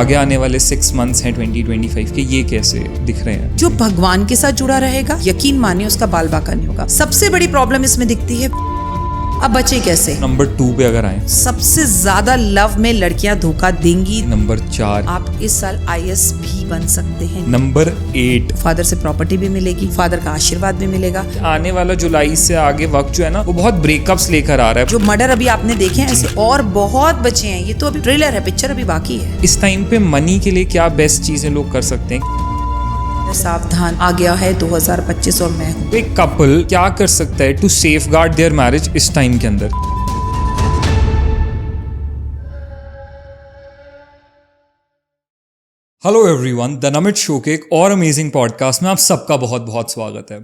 आगे आने वाले 6 मंथ्स हैं 2025 के, ये कैसे दिख रहे हैं? जो भगवान के साथ जुड़ा रहेगा, यकीन मानिए उसका बाल बाका नहीं होगा। सबसे बड़ी प्रॉब्लम इसमें दिखती है अब बचे कैसे। नंबर 2 पे अगर आए, सबसे ज्यादा लव में लड़कियां धोखा देंगी। नंबर 4, आप इस साल IAS भी बन सकते हैं। नंबर 8, फादर से प्रॉपर्टी भी मिलेगी, फादर का आशीर्वाद भी मिलेगा। आने वाला जुलाई से आगे वक्त जो है ना, वो बहुत ब्रेकअप्स लेकर आ रहा है। जो मर्डर अभी आपने देखे हैं ऐसे और बहुत बचे हैं। ये तो अभी ट्रेलर है, पिक्चर अभी बाकी है। इस टाइम पे मनी के लिए क्या बेस्ट चीजें लोग कर सकते हैं? सावधान, आ गया है 2025 और मैं हूँ। एक कपल क्या कर सकता है टू सेफगार्ड देयर मैरिज इस टाइम के अंदर? Hello everyone, the Namit show के एक और अमेजिंग पॉडकास्ट में आप सबका बहुत बहुत स्वागत है।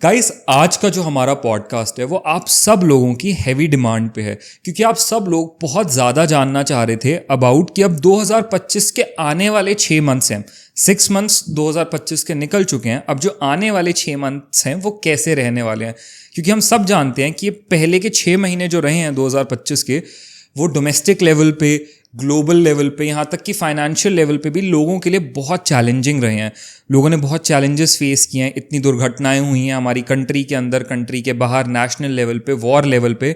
गाइस, आज का जो हमारा पॉडकास्ट है वो आप सब लोगों की हैवी डिमांड पे है, क्योंकि आप सब लोग बहुत ज़्यादा जानना चाह रहे थे अबाउट कि अब 2025 के आने वाले 6 मंथ्स हैं। 6 मंथ्स 2025 के निकल चुके हैं, अब जो आने वाले 6 मंथ्स हैं वो कैसे रहने वाले हैं। क्योंकि हम सब जानते हैं कि ये पहले के 6 महीने जो रहे हैं 2025 के, वो डोमेस्टिक लेवल पे, ग्लोबल लेवल पे, यहाँ तक कि फाइनेंशियल लेवल पे भी लोगों के लिए बहुत चैलेंजिंग रहे हैं। लोगों ने बहुत चैलेंजेस फेस किए हैं, इतनी दुर्घटनाएं हुई हैं हमारी कंट्री के अंदर, कंट्री के बाहर, नेशनल लेवल पे, वॉर लेवल पे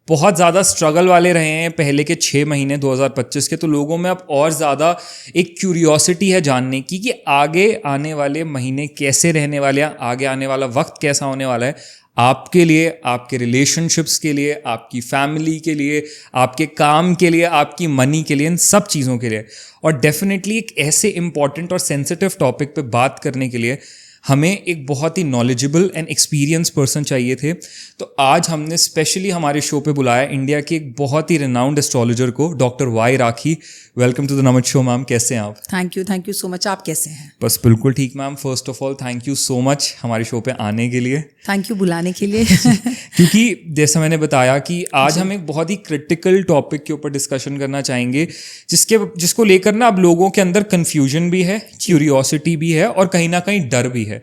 बहुत ज़्यादा स्ट्रगल वाले रहे हैं पहले के 6 महीने 2025 के। तो लोगों में अब और ज़्यादा एक क्यूरियोसिटी है जानने की कि आगे आने वाले महीने कैसे रहने वाले हैं, आगे आने वाला वक्त कैसा होने वाला है आपके लिए, आपके रिलेशनशिप्स के लिए, आपकी फैमिली के लिए, आपके काम के लिए, आपकी मनी के लिए, इन सब चीज़ों के लिए। और डेफिनेटली एक ऐसे इंपॉर्टेंट और सेंसिटिव टॉपिक पे बात करने के लिए हमें एक बहुत ही नॉलेजेबल एंड एक्सपीरियंस पर्सन चाहिए थे। तो आज हमने स्पेशली हमारे शो पे बुलाया इंडिया के एक बहुत ही रिनाउंड एस्ट्रोलॉजर को, doctor Y Rakhi. Welcome to the Namit show ma'am, कैसे हैं आप? Thank you so much. आप कैसे हैं? बस बिल्कुल ठीक ma'am. First of all thank you so much हमारे शो पे आने के लिए। थैंक यू बुलाने के लिए। क्योंकि जैसा मैंने बताया कि आज हम एक बहुत ही क्रिटिकल टॉपिक के ऊपर डिस्कशन करना चाहेंगे, जिसको लेकर ना अब लोगों के अंदर कन्फ्यूजन भी है, क्यूरियोसिटी भी है और कहीं ना कहीं डर भी है।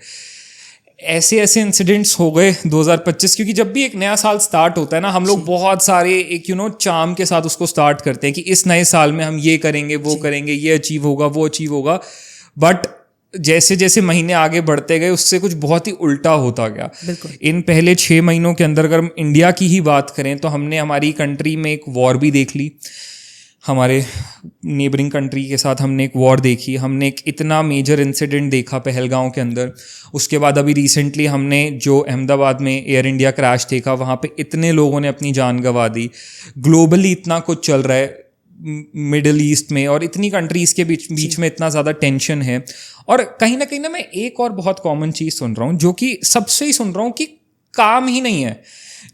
ऐसे इंसिडेंट्स हो गए 2025, क्योंकि जब भी एक नया साल स्टार्ट होता है ना, हम लोग बहुत सारे एक चार्म के साथ उसको स्टार्ट करते हैं कि इस नए साल में हम ये करेंगे, वो करेंगे, ये अचीव होगा, वो अचीव होगा। बट जैसे जैसे महीने आगे बढ़ते गए उससे कुछ बहुत ही उल्टा होता गया। इन पहले 6 महीनों के अंदर अगर हम इंडिया की ही बात करें तो हमने हमारी कंट्री में एक वॉर भी देख ली, हमारे नेबरिंग कंट्री के साथ हमने एक वॉर देखी, हमने एक इतना मेजर इंसिडेंट देखा पहलगांव के अंदर। उसके बाद अभी रिसेंटली हमने जो अहमदाबाद में एयर इंडिया क्रैश देखा, वहाँ पे इतने लोगों ने अपनी जान गंवा दी। ग्लोबली इतना कुछ चल रहा है मिडिल ईस्ट में, और इतनी कंट्रीज़ के बीच में इतना ज़्यादा टेंशन है। और कहीं ना मैं एक और बहुत कॉमन चीज़ सुन रहा हूँ, जो कि सबसे ही सुन रहा हूँ, कि काम ही नहीं है।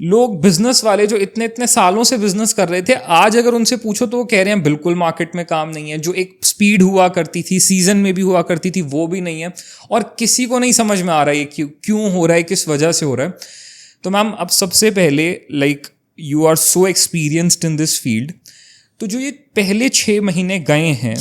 लोग, बिजनेस वाले जो इतने सालों से बिजनेस कर रहे थे, आज अगर उनसे पूछो तो वो कह रहे हैं बिल्कुल मार्केट में काम नहीं है। जो एक स्पीड हुआ करती थी, सीजन में भी हुआ करती थी, वो भी नहीं है। और किसी को नहीं समझ में आ रहा है क्यों हो रहा है, किस वजह से हो रहा है। तो मैम, अब सबसे पहले, like you are so experienced in this field, तो जो ये पहले 6 महीने गए हैं,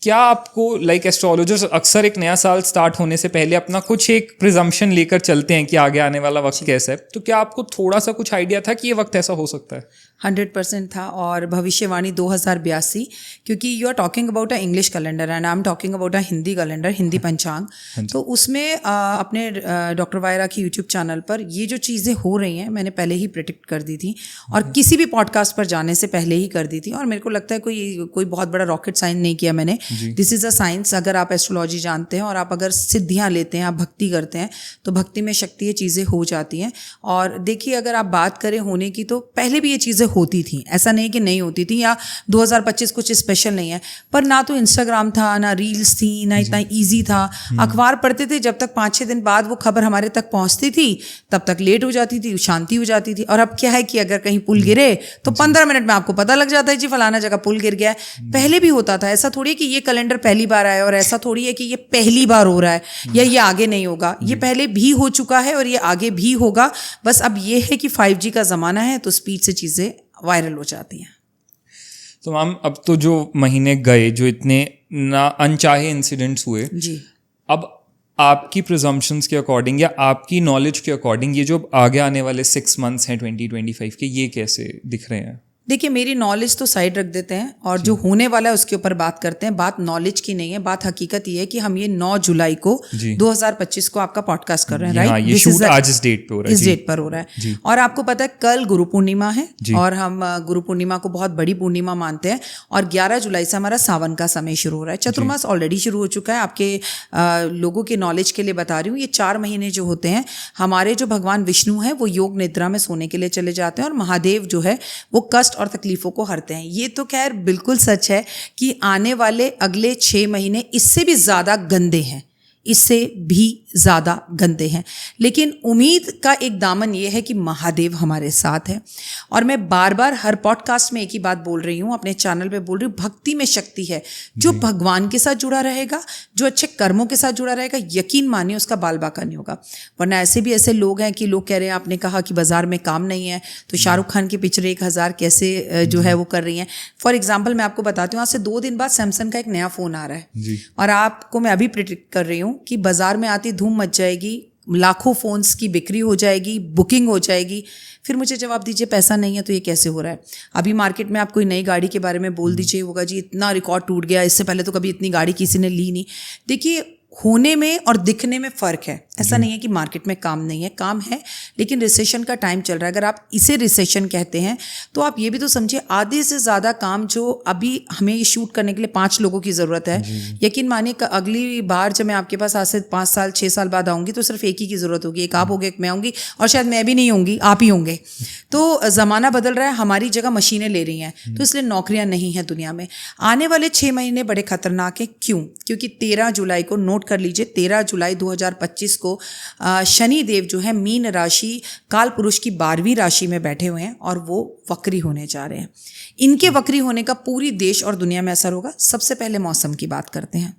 क्या आपको, लाइक एस्ट्रोलॉजर्स अक्सर एक नया साल स्टार्ट होने से पहले अपना कुछ एक प्रिजम्पशन लेकर चलते हैं कि आगे आने वाला वक्त कैसा है, तो क्या आपको थोड़ा सा कुछ आइडिया था कि ये वक्त ऐसा हो सकता है? 100% था। और भविष्यवाणी 2082, क्योंकि you are talking about a English calendar and I am talking about a Hindi calendar, Hindi पंचांग। तो उसमें अपने doctor Y Rakhi YouTube channel पर ये जो चीज़ें हो रही हैं मैंने पहले ही प्रेडिक्ट कर दी थी, और किसी भी पॉडकास्ट पर जाने से पहले ही कर दी थी। और मेरे को लगता है कोई बहुत बड़ा रॉकेट साइंस नहीं किया मैंने। This is a science. अगर आप एस्ट्रोलॉजी जानते हैं और आप अगर सिद्धियाँ लेते हैं, आप भक्ति करते हैं, तो भक्ति में शक्ति, ये चीज़ें हो जाती हैं। और देखिए, अगर आप बात करें होने की, तो पहले भी ये चीज़ें होती थी, ऐसा नहीं कि नहीं होती थी, या 2025 कुछ स्पेशल नहीं है। पर ना तो इंस्टाग्राम था, ना रील्स थी, ना इतना ईजी था। अखबार पढ़ते थे, जब तक 5-6 दिन बाद वो खबर हमारे तक पहुंचती थी तब तक लेट हो जाती थी, शांति हो जाती थी। और अब क्या है कि अगर कहीं पुल गिरे तो 15 मिनट में आपको पता लग जाता है जी फलाना जगह पुल गिर गया है। पहले भी होता था, ऐसा थोड़ी है कि ये कैलेंडर पहली बार आया, और ऐसा थोड़ी है कि ये पहली बार हो रहा है या ये आगे नहीं होगा। ये पहले भी हो चुका है और ये आगे भी होगा। बस अब ये है कि 5G का ज़माना है, तो स्पीड से चीज़ें वायरल हो जाती हैं। तो मैम, अब तो जो महीने गए, जो इतने ना अनचाहे इंसिडेंट्स हुए जी, अब आपकी प्रिजम्पशंस के अकॉर्डिंग या आपकी नॉलेज के अकॉर्डिंग ये जो आगे आने वाले 6 मंथ्स हैं 2025 के, ये कैसे दिख रहे हैं? देखिए, मेरी नॉलेज तो साइड रख देते हैं और जो होने वाला है उसके ऊपर बात करते हैं। बात नॉलेज की नहीं है, बात हकीकत ये है कि हम ये 9 जुलाई को 2025 को आपका पॉडकास्ट कर रहे हैं, राइट? ये शूट आज इस डेट पे हो रहा है, इस डेट पर हो रहा है। और आपको पता है कल गुरु पूर्णिमा है और हम गुरु पूर्णिमा को बहुत बड़ी पूर्णिमा मानते हैं और 11 जुलाई से हमारा सावन का समय शुरू हो रहा है। चतुर्मास ऑलरेडी शुरू हो चुका है। आपके लोगों के नॉलेज के लिए बता रही हूँ, ये 4 महीने जो होते हैं, हमारे जो भगवान विष्णु हैं वो योग निद्रा में सोने के लिए चले जाते हैं और महादेव जो है वो कष्ट और तकलीफों को हरते हैं। ये तो खैर बिल्कुल सच है कि आने वाले अगले 6 महीने इससे भी ज़्यादा गंदे हैं, इससे भी ज़्यादा गंदे हैं। लेकिन उम्मीद का एक दामन ये है कि महादेव हमारे साथ है। और मैं बार बार हर पॉडकास्ट में एक ही बात बोल रही हूँ, अपने चैनल पे बोल रही हूँ, भक्ति में शक्ति है। जो भगवान के साथ जुड़ा रहेगा, जो अच्छे कर्मों के साथ जुड़ा रहेगा, यकीन मानिए उसका बाल बाका नहीं होगा। वरना ऐसे भी ऐसे लोग हैं कि लोग कह रहे हैं, आपने कहा कि बाजार में काम नहीं है तो शाहरुख खान की पिक्चर 1000 कैसे जो है वो कर रही हैं। फॉर एग्जाम्पल मैं आपको बताती हूँ, आज से 2 दिन बाद सैमसंग का एक नया फ़ोन आ रहा है और आपको मैं अभी प्रिडिक्ट कर रही हूँ कि बाजार में आती धूम मच जाएगी, लाखों फोन्स की बिक्री हो जाएगी, बुकिंग हो जाएगी। फिर मुझे जवाब दीजिए, पैसा नहीं है तो ये कैसे हो रहा है? अभी मार्केट में आप कोई नई गाड़ी के बारे में बोल दीजिए, होगा जी इतना रिकॉर्ड टूट गया, इससे पहले तो कभी इतनी गाड़ी किसी ने ली नहीं। देखिए, होने में और दिखने में फ़र्क है। ऐसा नहीं है कि मार्केट में काम नहीं है, काम है, लेकिन रिसेशन का टाइम चल रहा है। अगर आप इसे रिसेशन कहते हैं तो आप ये भी तो समझिए, आधे से ज़्यादा काम जो अभी हमें ये शूट करने के लिए 5 लोगों की ज़रूरत है, यकीन मानिए अगली बार जब मैं आपके पास आज से 5 साल 6 साल बाद आऊँगी तो सिर्फ एक ही की ज़रूरत होगी। एक आप होगे, एक मैं आऊँगी, और शायद मैं भी नहीं होंगी, आप ही होंगे। तो ज़माना बदल रहा है, हमारी जगह मशीनें ले रही हैं, तो इसलिए नौकरियाँ नहीं हैं दुनिया में। आने वाले 6 महीने बड़े खतरनाक हैं। क्यों? क्योंकि 13 जुलाई को, नोट कर लीजिए, 13 जुलाई 2025 को शनि देव जो है मीन राशि काल पुरुष की 12वीं राशि में बैठे हुए हैं और वो वक्री होने जा रहे हैं। इनके वक्री होने का पूरी देश और दुनिया में असर होगा। सबसे पहले मौसम की बात करते हैं।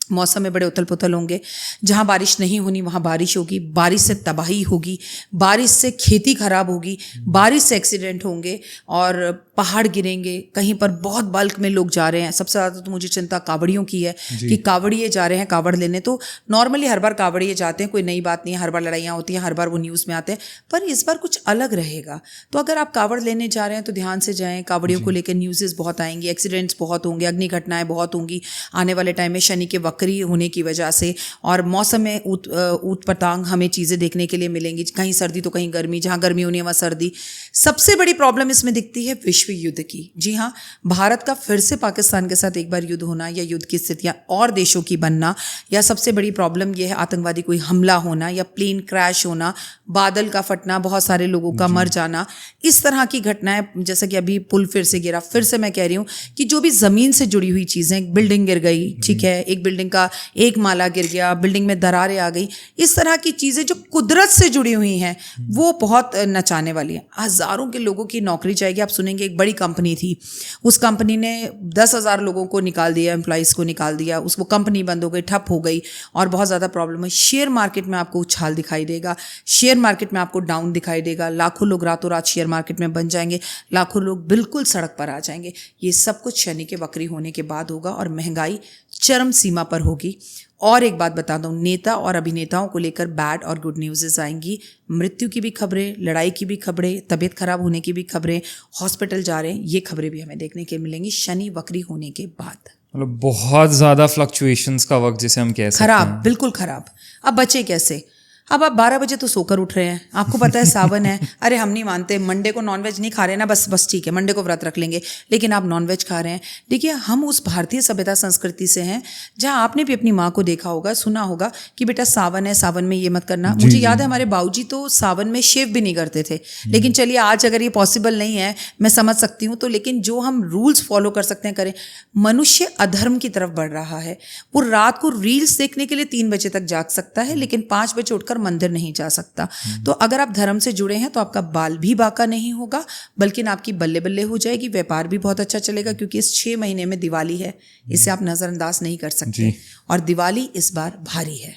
मौसम में बड़े उथल पुथल होंगे। जहाँ बारिश नहीं होनी वहाँ बारिश होगी, बारिश से तबाही होगी, बारिश से खेती खराब होगी, बारिश से एक्सीडेंट होंगे और पहाड़ गिरेंगे। कहीं पर बहुत बल्क में लोग जा रहे हैं। सबसे ज़्यादा तो मुझे चिंता कावड़ियों की है कि कावड़िए जा रहे हैं कावड़ लेने। तो नॉर्मली हर बार कावड़िए जाते हैं, कोई नई बात नहीं है, हर बार लड़ाइयाँ होती हैं, हर बार वो न्यूज़ में आते हैं, पर इस बार कुछ अलग रहेगा। तो अगर आप कावड़ लेने जा रहे हैं तो ध्यान से जाएँ। कावड़ियों को लेकर न्यूज़ बहुत आएंगी, एक्सीडेंट्स बहुत होंगे, अग्नि घटनाएँ बहुत होंगी आने वाले टाइम में शनि के वक्री होने की वजह से। और मौसम में ऊट पटांग हमें चीज़ें देखने के लिए मिलेंगी, कहीं सर्दी तो कहीं गर्मी, जहाँ गर्मी होनी है वहाँ सर्दी। सबसे बड़ी प्रॉब्लम इसमें दिखती है विश्व युद्ध की। जी हाँ, भारत का फिर से पाकिस्तान के साथ एक बार युद्ध होना या युद्ध की स्थितियाँ और देशों की बनना, या सबसे बड़ी प्रॉब्लम यह है आतंकवादी कोई हमला होना या प्लेन क्रैश होना, बादल का फटना, बहुत सारे लोगों का मर जाना। इस तरह की घटनाएं, जैसे कि अभी पुल फिर से गिरा, फिर से मैं कह रही हूँ कि जो भी ज़मीन से जुड़ी हुई चीज़ें, एक बिल्डिंग गिर गई, ठीक है, एक बिल्डिंग का एक माला गिर गया, बिल्डिंग में दरारें आ गई, इस तरह की चीज़ें जो कुदरत से जुड़ी हुई हैं वो बहुत नचाने वाली हैं। हज़ारों के लोगों की नौकरी जाएगी। आप सुनेंगे एक बड़ी कंपनी थी, उस कंपनी ने 10,000 लोगों को निकाल दिया, एम्प्लॉइज़ को निकाल दिया, उसको कंपनी बंद हो गई, ठप हो गई और बहुत ज़्यादा प्रॉब्लम है। शेयर मार्केट में आपको उछाल दिखाई देगा, शेयर मार्केट में आपको डाउन दिखाई देगा। लाखों लोग रातों रात शेयर मार्केट में बन जाएंगे, लाखों लोग बिल्कुल सड़क पर आ जाएंगे। ये सब कुछ शनि के वक्री होने के बाद होगा और महंगाई चरम सीमा पर होगी। और एक बात बता दूं, नेता और अभिनेताओं को लेकर बैड और गुड न्यूज़ आएंगी। मृत्यु की भी खबरें, लड़ाई की भी खबरें, तबीयत खराब होने की भी खबरें, हॉस्पिटल जा रहे हैं, ये खबरें भी हमें देखने के मिलेंगी शनि वक्री होने के बाद। मतलब बहुत ज़्यादा फ्लक्चुएशंस का वक्त जिसे हम कह सकते हैं। खराब, बिल्कुल खराब। अब बचे कैसे? अब आप 12 बजे तो सोकर उठ रहे हैं, आपको पता है सावन है, अरे हम नहीं मानते, मंडे को नॉनवेज नहीं खा रहे ना, बस ठीक है, मंडे को व्रत रख लेंगे, लेकिन आप नॉनवेज खा रहे हैं। देखिए, हम उस भारतीय सभ्यता संस्कृति से हैं जहां आपने भी अपनी माँ को देखा होगा, सुना होगा कि बेटा सावन है, सावन में ये मत करना। मुझे याद है हमारे बाबूजी तो सावन में शेव भी नहीं करते थे। लेकिन चलिए, आज अगर ये पॉसिबल नहीं है, मैं समझ सकती हूँ, तो लेकिन जो हम रूल्स फॉलो कर सकते हैं करें। मनुष्य अधर्म की तरफ बढ़ रहा है। वो रात को रील्स देखने के लिए 3 बजे तक जाग सकता है, लेकिन 5 बजे उठकर मंदिर नहीं जा सकता। तो अगर आप धर्म से जुड़े हैं तो आपका बाल भी बाका नहीं होगा, बल्कि आपकी बल्ले बल्ले हो जाएगी, व्यापार भी बहुत अच्छा चलेगा, क्योंकि इस 6 महीने में दिवाली है, इसे आप नज़रअंदाज नहीं कर सकते। और दिवाली इस बार भारी है।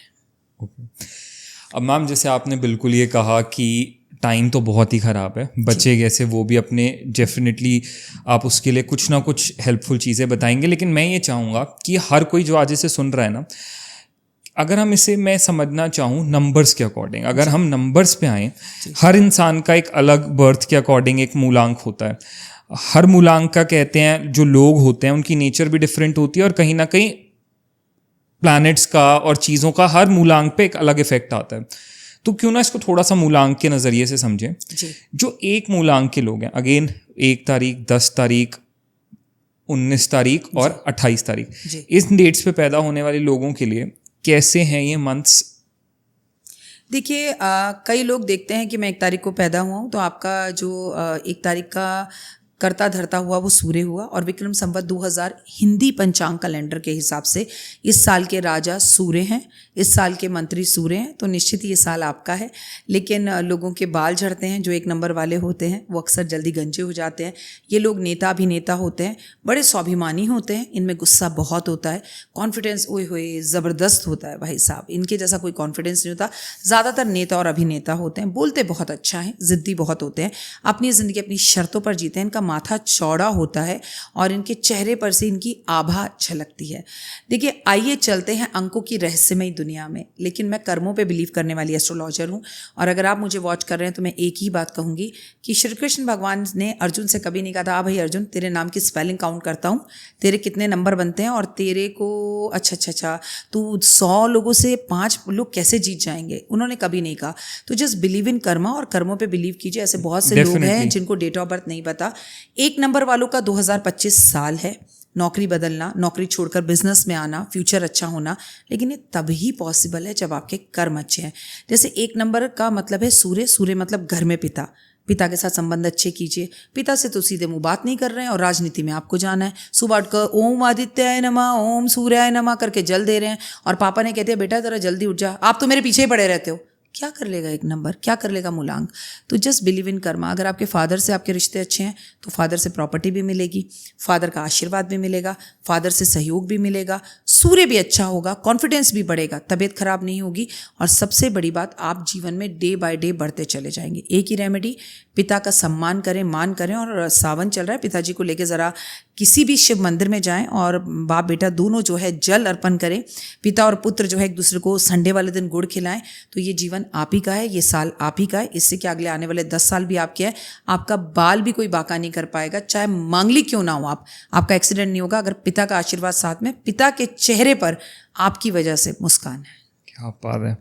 अब मैम, जैसे आपने बिल्कुल ये कहा कि टाइम तो बहुत ही ख़राब है, बच्चे कैसे, वो भी अपने डेफिनेटली आप उसके लिए कुछ ना कुछ हेल्पफुल चीज़ें बताएंगे। लेकिन मैं ये चाहूँगा कि हर कोई जो आज इसे सुन रहा है ना, अगर हम इसे, मैं समझना चाहूँ नंबर्स के अकॉर्डिंग, अगर हम नंबर्स पे आएँ, हर इंसान का एक अलग बर्थ के अकॉर्डिंग एक मूलांक होता है। हर मूलांक का कहते हैं जो लोग होते हैं उनकी नेचर भी डिफरेंट होती है, और कहीं ना कहीं प्लैनेट्स का और चीज़ों का हर मूलांक पे एक अलग इफेक्ट आता है। तो क्यों ना इसको थोड़ा सा मूलांक के नज़रिए से समझें। जो एक मूलांक के लोग हैं, अगेन 1 तारीख, 10 तारीख, 19 तारीख और 28 तारीख, इस डेट्स पे पैदा होने वाले लोगों के लिए कैसे हैं ये मंथ्स? देखिए, कई लोग देखते हैं कि मैं 1 तारीख को पैदा हुआ हूँ, तो आपका जो 1 तारीख का करता धरता हुआ वो सूर्य हुआ, और विक्रम संवत 2000 हिंदी पंचांग कैलेंडर के हिसाब से इस साल के राजा सूर्य हैं, इस साल के मंत्री सूर्य हैं, तो निश्चित ये साल आपका है। लेकिन लोगों के बाल झड़ते हैं, जो 1 नंबर वाले होते हैं वो अक्सर जल्दी गंजे हो जाते हैं। ये लोग नेता अभिनेता होते हैं, बड़े स्वाभिमानी होते हैं, इनमें गुस्सा बहुत होता है, कॉन्फिडेंस ओए होए ज़बरदस्त होता है भाई साहब, इनके जैसा कोई कॉन्फिडेंस नहीं होता। ज़्यादातर नेता और अभिनेता होते हैं, बोलते बहुत अच्छा है, ज़िद्दी बहुत होते हैं, अपनी ज़िंदगी अपनी शर्तों पर जीते हैं, इनका माथा चौड़ा होता है और इनके चेहरे पर से इनकी आभा झलकती है। देखिए, आइए चलते हैं अंकों की रहस्यमयी दुनिया में, लेकिन मैं कर्मों पे बिलीव करने वाली एस्ट्रोलॉजर हूँ, और अगर आप मुझे वॉच कर रहे हैं तो मैं एक ही बात कहूँगी कि श्री कृष्ण भगवान ने अर्जुन से कभी नहीं कहा था, भाई अर्जुन तेरे नाम की स्पेलिंग काउंट करता हूँ, तेरे कितने नंबर बनते हैं और तेरे को अच्छा तू 100 लोगों से 5 लोग कैसे जीत जाएंगे, उन्होंने कभी नहीं कहा। तो जस्ट बिलीव इन कर्मा और कर्मों पे बिलीव कीजिए। ऐसे बहुत से लोग हैं जिनको डेट ऑफ बर्थ नहीं पता। 1 नंबर वालों का 2025 साल है, नौकरी बदलना, नौकरी छोड़कर बिजनेस में आना, फ्यूचर अच्छा होना, लेकिन ये तभी पॉसिबल है जब आपके कर्म अच्छे हैं। जैसे 1 नंबर का मतलब है सूर्य, सूर्य मतलब घर में पिता, पिता के साथ संबंध अच्छे कीजिए। पिता से तो सीधे मुंह बात नहीं कर रहे हैं और राजनीति में आपको जाना है, सुबह उठकर ओम आदित्याय नमः, ओम सूर्याय नमः करके जल दे रहे हैं, और पापा ने कहते हैं बेटा जरा जल्दी उठ जा, आप तो मेरे पीछे ही पड़े रहते हो। क्या कर लेगा 1 नंबर, क्या कर लेगा मूलांक? तो जस्ट बिलीव इन कर्मा। अगर आपके फादर से आपके रिश्ते अच्छे हैं तो फादर से प्रॉपर्टी भी मिलेगी, फादर का आशीर्वाद भी मिलेगा, फादर से सहयोग भी मिलेगा, सूर्य भी अच्छा होगा, कॉन्फिडेंस भी बढ़ेगा, तबीयत खराब नहीं होगी, और सबसे बड़ी बात, आप जीवन में डे बाय डे बढ़ते चले जाएंगे। एक ही रेमेडी, पिता का सम्मान करें, मान करें, और सावन चल रहा है, पिताजी को लेकर ज़रा किसी भी शिव मंदिर में जाएं और बाप बेटा दोनों जो है जल अर्पण करें। पिता और पुत्र जो है एक दूसरे को संडे वाले दिन गुड़ खिलाएं। तो ये जीवन आप ही का है, ये साल आप ही का है, इससे क्या अगले आने वाले 10 साल भी आपके हैं। आपका बाल भी कोई बाका नहीं कर पाएगा, चाहे मांगलिक क्यों ना हो आप, आपका एक्सीडेंट नहीं होगा अगर पिता का आशीर्वाद साथ में, पिता के चेहरे पर आपकी वजह से मुस्कान है। क्या बात है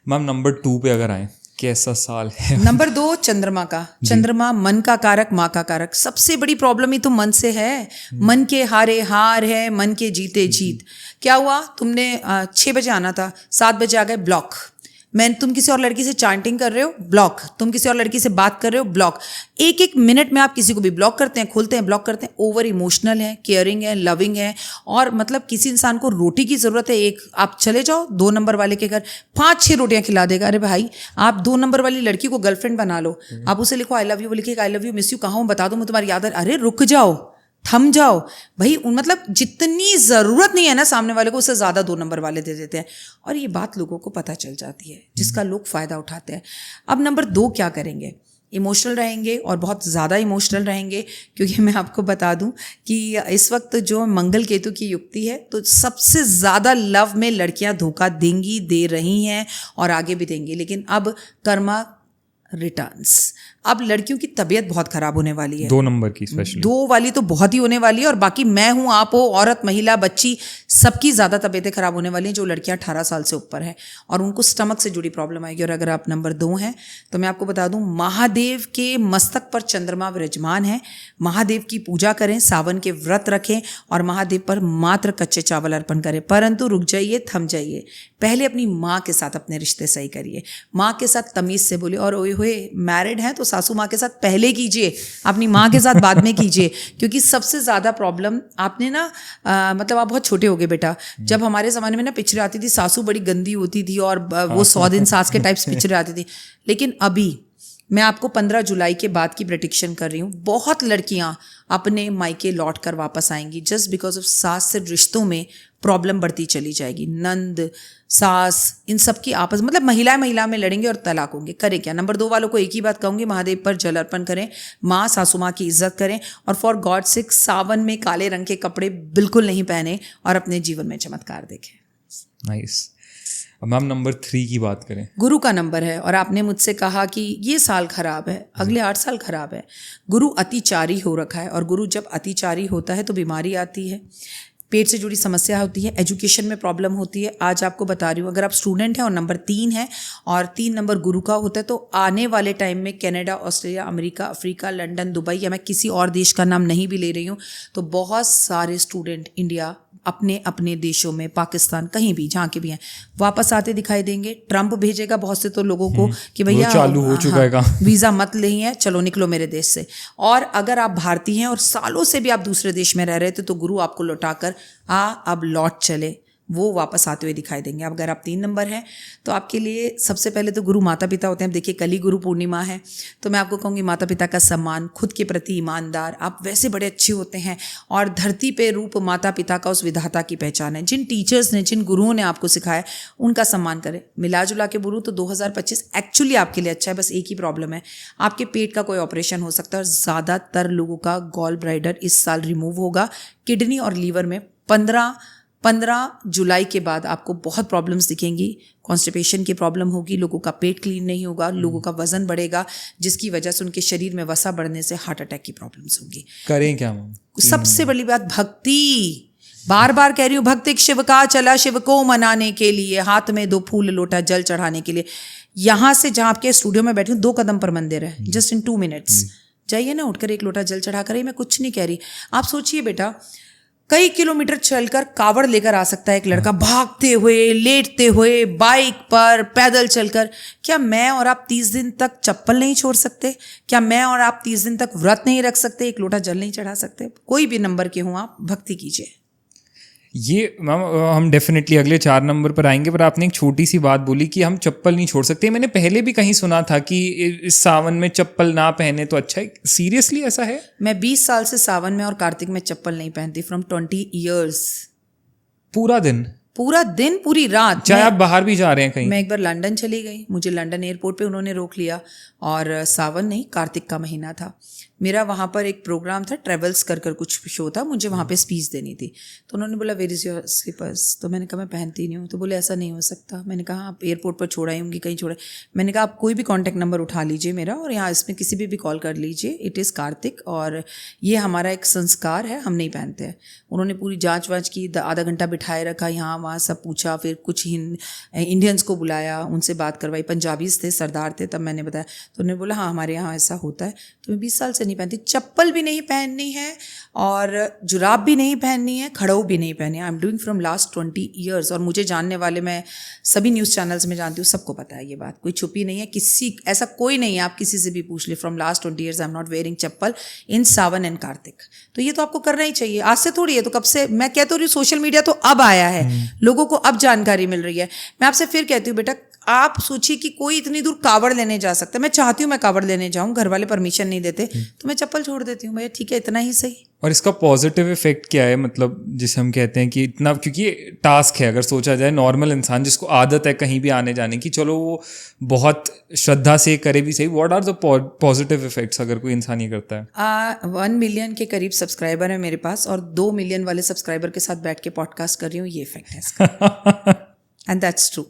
मैम। नंबर 2 पे अगर आए, कैसा साल है? नंबर 2 चंद्रमा का। चंद्रमा मन का कारक, माँ का कारक। सबसे बड़ी प्रॉब्लम ही तो मन से है, मन के हारे हार है, मन के जीते जीत। क्या हुआ, तुमने 6 बजे आना था, 7 बजे आ गए, ब्लॉक। तुम किसी और लड़की से चैटिंग कर रहे हो, ब्लॉक। तुम किसी और लड़की से बात कर रहे हो, ब्लॉक। एक मिनट में आप किसी को भी ब्लॉक करते हैं, खोलते हैं, ब्लॉक करते हैं। ओवर इमोशनल है, केयरिंग है, लविंग है, और मतलब किसी इंसान को रोटी की ज़रूरत है, एक आप चले जाओ 2 नंबर वाले के घर, 5-6 रोटियां खिला देगा। अरे भाई, आप 2 नंबर वाली लड़की को गर्लफ्रेंड बना लो, आप उसे लिखो आई लव यू, वो लिखेगा I love you miss you, कहाँ हूँ बता दो, मैं तुम्हारी याद है। अरे रुक जाओ, थम जाओ भाई। मतलब जितनी ज़रूरत नहीं है ना सामने वाले को, उससे ज़्यादा 2 नंबर वाले दे देते हैं, और ये बात लोगों को पता चल जाती है, जिसका लोग फ़ायदा उठाते हैं। अब नंबर 2 क्या करेंगे, इमोशनल रहेंगे, और बहुत ज़्यादा इमोशनल रहेंगे, क्योंकि मैं आपको बता दूं कि इस वक्त जो मंगल केतु की युक्ति है, तो सबसे ज़्यादा लव में लड़कियां धोखा देंगी, दे रही हैं और आगे भी देंगी। लेकिन अब कर्मा रिटर्न्स, अब लड़कियों की तबीयत बहुत खराब होने वाली है, 2 नंबर की स्पेशली, 2 वाली तो बहुत ही होने वाली है, और बाकी मैं हूँ, आप हो, औरत, महिला, बच्ची, सबकी ज़्यादा तबीयतें खराब होने वाली हैं जो लड़कियाँ 18 साल से ऊपर हैं, और उनको स्टमक से जुड़ी प्रॉब्लम आएगी। और अगर आप नंबर 2 हैं तो मैं आपको बता दूं, महादेव के मस्तक पर चंद्रमा विराजमान है, महादेव की पूजा करें, सावन के व्रत रखें, और महादेव पर मात्र कच्चे चावल अर्पण करें। परंतु रुक जाइए, थम जाइए, पहले अपनी माँ के साथ अपने रिश्ते सही करिए, माँ के साथ तमीज़ से बोलिए। और ओए होए, मैरिड हैं तो सासू माँ के साथ पहले कीजिए, अपनी माँ के साथ बाद में कीजिए, क्योंकि सबसे ज़्यादा प्रॉब्लम आपने ना मतलब आप बहुत छोटे हो गए बेटा, जब हमारे ज़माने में ना पिक्चरें आती थी, सासू बड़ी गंदी होती थी और वो 100 दिन सास के टाइप्स पिक्चरें आती थी। लेकिन अभी मैं आपको 15 जुलाई के बाद की प्रेडिक्शन कर रही हूँ, बहुत लड़कियाँ अपने मायके लौट कर वापस आएंगी, जस्ट बिकॉज ऑफ सास से रिश्तों में प्रॉब्लम बढ़ती चली जाएगी। नंद, सास, इन सब की आपस मतलब महिला में लड़ेंगे और तलाक होंगे। करें क्या? नंबर 2 वालों को एक ही बात कहूँगी, महादेव पर जल अर्पण करें, माँ सासू माँ की इज्जत करें, और फॉर गॉड सिक सावन में काले रंग के कपड़े बिल्कुल नहीं पहने और अपने जीवन में चमत्कार देखें। नाइस। अब मैम नंबर 3 की बात करें। गुरु का नंबर है और आपने मुझसे कहा कि ये साल खराब है, अगले 8 साल खराब है। गुरु अतिचारी हो रखा है और गुरु जब अतिचारी होता है तो बीमारी आती है, पेट से जुड़ी समस्या होती है, एजुकेशन में प्रॉब्लम होती है। आज आपको बता रही हूँ, अगर आप स्टूडेंट हैं और नंबर 3 है और 3 नंबर गुरु का होता है तो आने वाले टाइम में Canada, Australia, America, Africa, London, Dubai, या मैं किसी और देश का नाम नहीं भी ले रही हूँ, तो बहुत सारे स्टूडेंट इंडिया, अपने अपने देशों में, पाकिस्तान, कहीं भी जहाँ के भी हैं, वापस आते दिखाई देंगे। ट्रंप भेजेगा बहुत से तो लोगों को कि भैया चालू हो चुका है, वीज़ा मत नहीं है, चलो निकलो मेरे देश से। और अगर आप भारतीय हैं और सालों से भी आप दूसरे देश में रह रहे थे तो गुरु आपको लौटाकर अब लौट चले, वो वापस आते हुए दिखाई देंगे। अब अगर आप 3 नंबर हैं तो आपके लिए सबसे पहले तो गुरु माता पिता होते हैं। देखिए कल ही गुरु पूर्णिमा है, तो मैं आपको कहूँगी माता पिता का सम्मान, खुद के प्रति ईमानदार, आप वैसे बड़े अच्छे होते हैं और धरती पे रूप माता पिता का उस विधाता की पहचान है। जिन टीचर्स ने, जिन गुरुओं ने आपको सिखाया, उनका सम्मान करें। मिला जुला के गुरु तो 2025 एक्चुअली आपके लिए अच्छा है। बस एक ही प्रॉब्लम है, आपके पेट का कोई ऑपरेशन हो सकता है और ज़्यादातर लोगों का गॉल ब्लैडर इस साल रिमूव होगा। किडनी और लीवर में 15 जुलाई के बाद आपको बहुत प्रॉब्लम्स दिखेंगी। कॉन्स्टिपेशन की प्रॉब्लम होगी, लोगों का पेट क्लीन नहीं होगा, लोगों का वजन बढ़ेगा, जिसकी वजह से उनके शरीर में वसा बढ़ने से हार्ट अटैक की प्रॉब्लम्स होंगी। करें क्या मैम? सबसे बड़ी बात भक्ति। बार बार कह रही हूँ, भक्त एक शिव का चला, शिव को मनाने के लिए, हाथ में 2 फूल लोटा जल चढ़ाने के लिए। यहाँ से जहाँ आपके स्टूडियो में बैठी हूँ 2 कदम पर मंदिर है, जस्ट इन 2 मिनट्स जाइए ना, उठकर 1 लोटा जल चढ़ा कर। मैं कुछ नहीं कह रही, आप सोचिए बेटा, कई किलोमीटर चलकर कावड़ लेकर आ सकता है एक लड़का, भागते हुए, लेटते हुए, बाइक पर, पैदल चलकर। क्या मैं और आप 30 दिन तक चप्पल नहीं छोड़ सकते? क्या मैं और आप 30 दिन तक व्रत नहीं रख सकते? 1 लोटा जल नहीं चढ़ा सकते? कोई भी नंबर के हों आप, भक्ति कीजिए। ये मैम हम डेफिनेटली अगले 4 नंबर पर आएंगे, पर आपने एक छोटी सी बात बोली कि हम चप्पल नहीं छोड़ सकते। मैंने पहले भी कहीं सुना था कि इस सावन में चप्पल ना पहने तो अच्छा है। सीरियसली ऐसा है? मैं 20 साल से सावन में और कार्तिक में चप्पल नहीं पहनती, फ्रॉम 20 ईयर्स। पूरा दिन, पूरी रात, चाहे आप बाहर भी जा रहे हैं कहीं। मैं एक बार लंदन चली गई, मुझे लंदन एयरपोर्ट पे उन्होंने रोक लिया, और सावन नहीं, कार्तिक का महीना था। मेरा वहाँ पर एक प्रोग्राम था, ट्रेवल्स कर कुछ शो था, मुझे वहाँ पे स्पीच देनी थी। तो उन्होंने बोला वेयर इज़ योर स्लीपर्स? तो मैंने कहा मैं पहनती नहीं हूँ। तो बोले ऐसा नहीं हो सकता। मैंने कहा आप एयरपोर्ट पर छोड़ आई होंगी, कहीं छोड़े। मैंने कहा आप कोई भी कॉन्टैक्ट नंबर उठा लीजिए मेरा, और यहाँ इसमें किसी भी कॉल कर लीजिए, इट इज़ कार्तिक और ये हमारा एक संस्कार है, हम नहीं पहनते हैं। उन्होंने पूरी जाँच वाँच की, आधा घंटा बिठाए रखा, यहाँ वहाँ सब पूछा, फिर कुछ इंडियंस को बुलाया, उनसे बात करवाई, पंजाबीज थे, सरदार थे, तब मैंने बताया। तो उन्होंने बोला हाँ हमारे यहाँ ऐसा होता है। तो मैं 20 साल से नहीं पहनती, चप्पल भी नहीं पहननी है और जुराब भी नहीं पहननी है, खड़ाऊ भी नहीं पहननी है। I am doing from last 20 years, और मुझे जानने वाले, मैं सभी न्यूज़ चैनल्स में जानती हूँ, सबको पता है ये बात, कोई छुपी नहीं है। किसी ऐसा कोई नहीं है, आप किसी से भी पूछ ले, from last 20 years I am not wearing chappal in Sawan and Kartik. तो ये तो आपको करना ही चाहिए, आज से थोड़ी है, तो कब से। मैं कहती हूँ सोशल मीडिया तो अब आया है, लोगों को अब जानकारी मिल रही है। मैं आपसे फिर कहती हूँ बेटा, आप सोचिए कि कोई इतनी दूर कावड़ लेने जा सकता है। मैं चाहती हूँ मैं कावड़ लेने जाऊँ, घर वाले परमिशन नहीं देते, तो मैं चप्पल छोड़ देती हूँ, भैया ठीक है, इतना ही सही। और इसका पॉजिटिव इफेक्ट क्या है, मतलब जिसे हम कहते हैं कि इतना, क्योंकि ये टास्क है, अगर सोचा जाए, नॉर्मल इंसान जिसको आदत है कहीं भी आने जाने की, चलो वो बहुत श्रद्धा से करे भी सही, what are the positive effects अगर कोई इंसान ये करता है? 1 मिलियन के करीब सब्सक्राइबर है मेरे पास, और 2 मिलियन वाले सब्सक्राइबर के साथ बैठ के पॉडकास्ट कर रही हूँ, ये इफेक्ट है इसका। And that's true.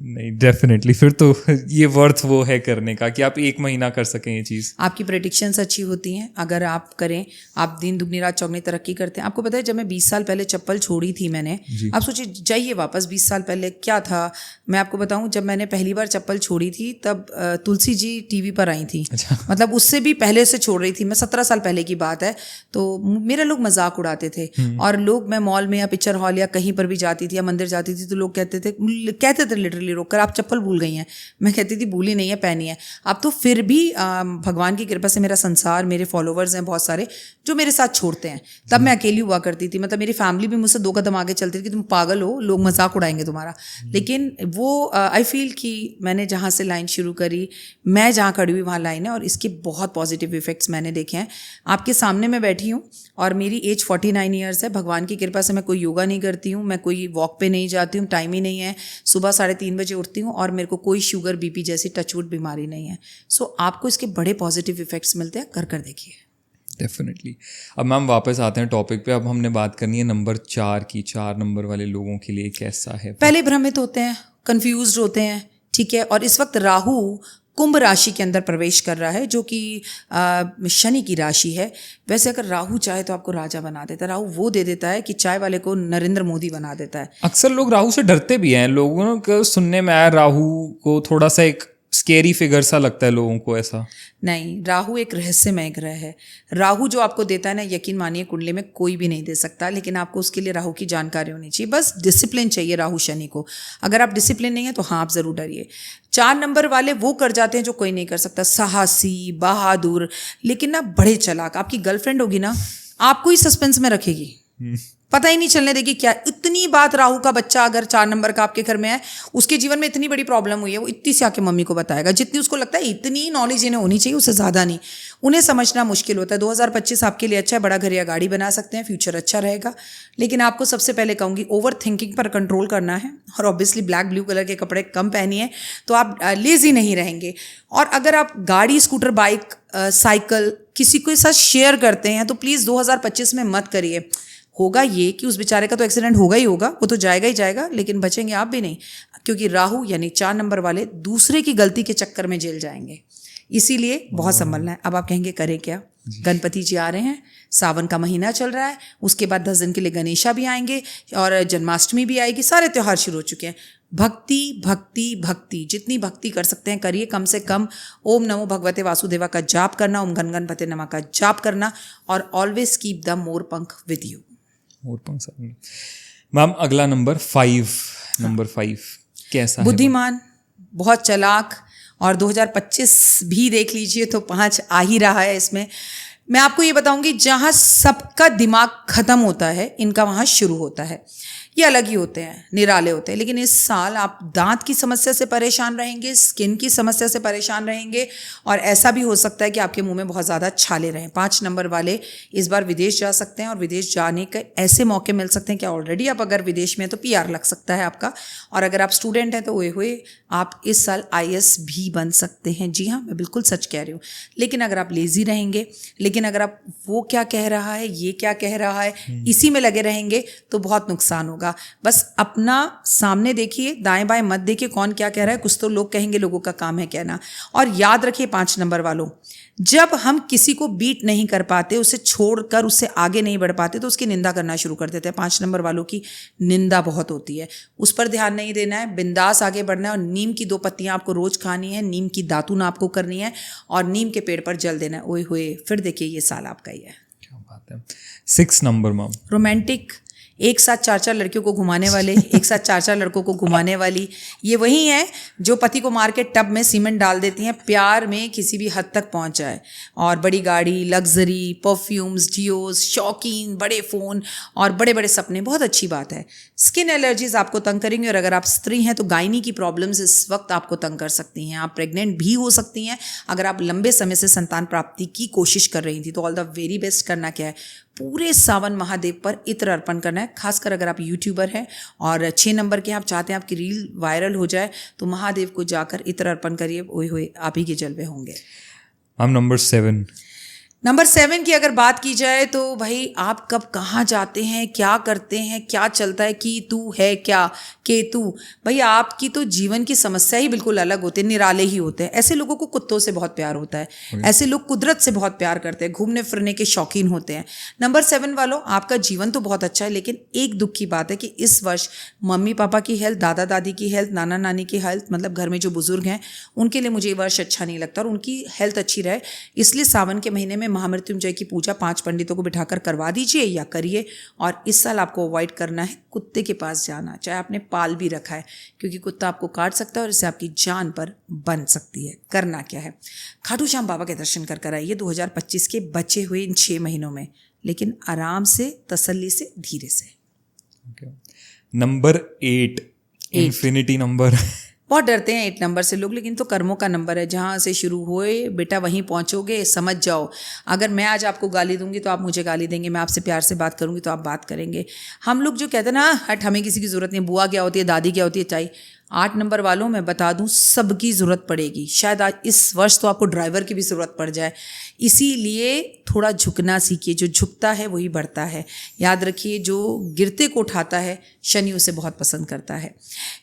नहीं डेफिनेटली, फिर तो ये वर्थ वो है करने का कि आप 1 महीना कर सकें ये चीज़। आपकी प्रेडिक्शंस अच्छी होती हैं अगर आप करें, आप दिन दुगनी रात चौगनी तरक्की करते हैं। आपको पता है जब मैं 20 साल पहले चप्पल छोड़ी थी मैंने, आप सोचिए, जाइए वापस 20 साल पहले क्या था। मैं आपको बताऊं, जब मैंने पहली बार चप्पल छोड़ी थी तब तुलसी जी टीवी पर आई थी। अच्छा। मतलब उससे भी पहले से छोड़ रही थी मैं, 17 साल पहले की बात है। तो मेरा लोग मजाक उड़ाते थे, और लोग, मैं मॉल में या पिक्चर हॉल या कहीं पर भी जाती थी या मंदिर जाती थी, तो लोग कहते थे लिटरली रोककर, आप चप्पल भूल गई हैं। मैं कहती थी भूली नहीं है, पहनी है। अब तो फिर भी भगवान की कृपा से मेरा संसार, मेरे फॉलोवर्स हैं बहुत सारे जो मेरे साथ छोड़ते हैं। तब मैं अकेली हुआ करती थी, मतलब मेरी फैमिली भी मुझसे 2 कदम आगे चलती थी कि तुम पागल हो, लोग मजाक उड़ाएंगे तुम्हारा। लेकिन वो आई फील कि मैंने जहाँ से लाइन शुरू करी, मैं जहाँ खड़ी हुई वहाँ लाइन है, और इसके बहुत पॉजिटिव इफेक्ट्स मैंने देखे हैं। आपके सामने मैं बैठी हूँ और मेरी एज 49 ईयर्स है। भगवान की कृपा से मैं कोई योगा नहीं करती हूँ, मैं कोई वॉक पे नहीं जाती हूँ, टाइम ही नहीं है। सुबह 3:30 बजे उठती हूँ, और मेरे को कोई शुगर बीपी जैसी टचवुड बीमारी नहीं है। सो आपको इसके बड़े पॉजिटिव इफेक्ट्स मिलते हैं, कर देखिए। डेफिनेटली। अब मैम वापस आते हैं टॉपिक पे। अब हमने बात करनी है नंबर 4 की। 4 नंबर वाले लोगों के लिए कैसा है? पहले भ्रमित होते हैं, कंफ्यूज्ड होते हैं, ठीक है। और इस वक्त राहु कुंभ राशि के अंदर प्रवेश कर रहा है, जो कि शनि की राशि है। वैसे अगर राहु चाहे तो आपको राजा बना देता है। राहु वो दे देता है कि चाय वाले को नरेंद्र मोदी बना देता है। अक्सर लोग राहु से डरते भी हैं। लोगों को सुनने में आया राहु को थोड़ा सा एक स्केरी फिगर सा लगता है लोगों को। ऐसा नहीं, राहु एक रहस्यमय ग्रह है। राहु जो आपको देता है ना, यकीन मानिए कुंडली में कोई भी नहीं दे सकता, लेकिन आपको उसके लिए राहु की जानकारी होनी चाहिए। बस डिसिप्लिन चाहिए राहु शनि को। अगर आप डिसिप्लिन नहीं है तो हाँ, आप जरूर डरिए। 4 नंबर वाले वो कर जाते हैं जो कोई नहीं कर सकता, साहसी, बहादुर, लेकिन ना बड़े चालाक। आपकी गर्लफ्रेंड होगी ना, आपको ही सस्पेंस में रखेगी, पता ही नहीं चलने देगी क्या। इतनी बात, राहु का बच्चा अगर 4 नंबर का आपके घर में है, उसके जीवन में इतनी बड़ी प्रॉब्लम हुई है, वो इतनी से आके मम्मी को बताएगा। जितनी उसको लगता है इतनी नॉलेज इन्हें होनी चाहिए, उससे ज़्यादा नहीं। उन्हें समझना मुश्किल होता है। 2025 आपके लिए अच्छा है, बड़ा घर या गाड़ी बना सकते हैं, फ्यूचर अच्छा रहेगा। लेकिन आपको सबसे पहले कहूँगी, ओवर थिंकिंग पर कंट्रोल करना है। और ऑब्वियसली ब्लैक ब्लू कलर के कपड़े कम पहनिए तो आप लेजी नहीं रहेंगे। और अगर आप गाड़ी, स्कूटर, बाइक, साइकिल किसी के साथ शेयर करते हैं तो प्लीज़ 2025 में मत करिए। होगा ये कि उस बेचारे का तो एक्सीडेंट होगा ही होगा, वो तो जाएगा ही जाएगा, लेकिन बचेंगे आप भी नहीं, क्योंकि राहु यानी 4 नंबर वाले दूसरे की गलती के चक्कर में जेल जाएंगे। इसीलिए बहुत संभलना है। अब आप कहेंगे करें क्या? गणपति जी आ रहे हैं, सावन का महीना चल रहा है, उसके बाद 10 दिन के लिए गणेशा भी आएंगे और जन्माष्टमी भी आएगी, सारे त्यौहार शुरू हो चुके हैं। भक्ति भक्ति भक्ति, जितनी भक्ति कर सकते हैं करिए। कम से कम ओम नमो भगवते वासुदेवा का जाप करना, ओम गण गणपते नमः का जाप करना, और ऑलवेज कीप द मोर पंख विद यू। मैम अगला नंबर 5। नंबर 5 कैसा है? बुद्धिमान, बहुत चालाक, और 2025 भी देख लीजिए तो 5 आ ही रहा है। इसमें मैं आपको ये बताऊंगी, जहाँ सबका दिमाग खत्म होता है, इनका वहाँ शुरू होता है। ये अलग ही होते हैं, निराले होते हैं। लेकिन इस साल आप दांत की समस्या से परेशान रहेंगे, स्किन की समस्या से परेशान रहेंगे, और ऐसा भी हो सकता है कि आपके मुंह में बहुत ज़्यादा छाले रहें। 5 नंबर वाले इस बार विदेश जा सकते हैं, और विदेश जाने के ऐसे मौके मिल सकते हैं कि ऑलरेडी आप अगर विदेश में हैं तो PR लग सकता है आपका। और अगर आप स्टूडेंट हैं तो ओए होए, आप इस साल IAS भी बन सकते हैं। जी हाँ, मैं बिल्कुल सच कह रही हूँ। लेकिन अगर आप लेज़ी रहेंगे, लेकिन अगर आप वो क्या कह रहा है, ये क्या कह रहा है, इसी में लगे रहेंगे तो बहुत नुकसान होगा। बस अपना सामने देखिए, दाएं बाएं मत देखिए कौन क्या कह रहा है। कुछ तो लोग कहेंगे, लोगों का काम है कहना। और याद रखिए 5 नंबर वालों, जब हम किसी को बीट नहीं कर पाते, उसे छोड़कर उससे आगे नहीं बढ़ पाते, तो उसकी निंदा करना शुरू कर देते हैं। 5 नंबर वालों की निंदा बहुत होती है, उस पर ध्यान नहीं देना है, बिंदास आगे बढ़ना है। और नीम की 2 पत्तियां आपको रोज खानी है, नीम की दातून आपको करनी है, और नीम के पेड़ पर जल देना है। ओए होए, फिर देखिए ये साल आपका ही है। क्या बात है। 6 नंबर मैम, रोमांटिक, एक साथ 4-4 लड़कियों को घुमाने वाले, एक साथ 4-4 लड़कों को घुमाने वाली, ये वही हैं जो पति को मार के टब में सीमेंट डाल देती हैं, प्यार में किसी भी हद तक पहुंच जाए। और बड़ी गाड़ी, लग्जरी, परफ्यूम्स, डियोस, शौकीन, बड़े फ़ोन और बड़े बड़े सपने, बहुत अच्छी बात है। स्किन एलर्जीज आपको तंग करेंगी, और अगर आप स्त्री हैं तो गायनी की प्रॉब्लम्स इस वक्त आपको तंग कर सकती हैं। आप प्रेग्नेंट भी हो सकती हैं। अगर आप लंबे समय से संतान प्राप्ति की कोशिश कर रही थी तो ऑल द वेरी बेस्ट। करना क्या है, पूरे सावन महादेव पर इत्र अर्पण करना है। खासकर अगर आप यूट्यूबर हैं और 6 नंबर के आप चाहते हैं आपकी रील वायरल हो जाए, तो महादेव को जाकर इत्र अर्पण करिए। ओए होए, आप ही के जलवे होंगे। हम नंबर 7। नंबर 7 की अगर बात की जाए तो भाई, आप कब कहाँ जाते हैं, क्या करते हैं, क्या चलता है, कि तू है क्या केतु, भाई आपकी तो जीवन की समस्या ही बिल्कुल अलग होती है, निराले ही होते हैं। ऐसे लोगों को कुत्तों से बहुत प्यार होता है, ऐसे लोग कुदरत से बहुत प्यार करते हैं, घूमने फिरने के शौकीन होते हैं। नंबर 7 वालों, आपका जीवन तो बहुत अच्छा है, लेकिन एक दुख की बात है कि इस वर्ष मम्मी पापा की हेल्थ, दादा दादी की हेल्थ, नाना नानी की हेल्थ, मतलब घर में जो बुजुर्ग हैं उनके लिए मुझे ये वर्ष अच्छा नहीं लगता, और उनकी हेल्थ अच्छी रहे इसलिए सावन के महीने में महामृत्युंजय की पूजा 5 पंडितों को बिठाकर करवा दीजिए या करिए। और इस साल आपको अवॉइड करना है कुत्ते के पास जाना, चाहे आपने पाल भी रखा है, क्योंकि कुत्ता आपको काट सकता है और इससे आपकी जान पर बन सकती है। करना क्या है, खाटू श्याम बाबा के दर्शन कर आइए 2025 के बचे हुए इन 6 महीनों में, लेकिन आराम से, तसल्ली से, धीरे से। Number 8, infinity number. बहुत डरते हैं 8 नंबर से लोग, लेकिन तो कर्मों का नंबर है, जहाँ से शुरू हुए बेटा वहीं पहुँचोगे, समझ जाओ। अगर मैं आज आपको गाली दूंगी तो आप मुझे गाली देंगे, मैं आपसे प्यार से बात करूंगी तो आप बात करेंगे। हम लोग जो कहते हैं ना, हट हमें किसी की ज़रूरत नहीं, बुआ क्या होती है, दादी क्या होती है, चाहिए, 8 नंबर वालों मैं बता दूं सबकी ज़रूरत पड़ेगी, शायद आज इस वर्ष तो आपको ड्राइवर की भी ज़रूरत पड़ जाए, इसीलिए थोड़ा झुकना सीखिए। जो झुकता है वही बढ़ता है। याद रखिए, जो गिरते को उठाता है शनि उसे बहुत पसंद करता है।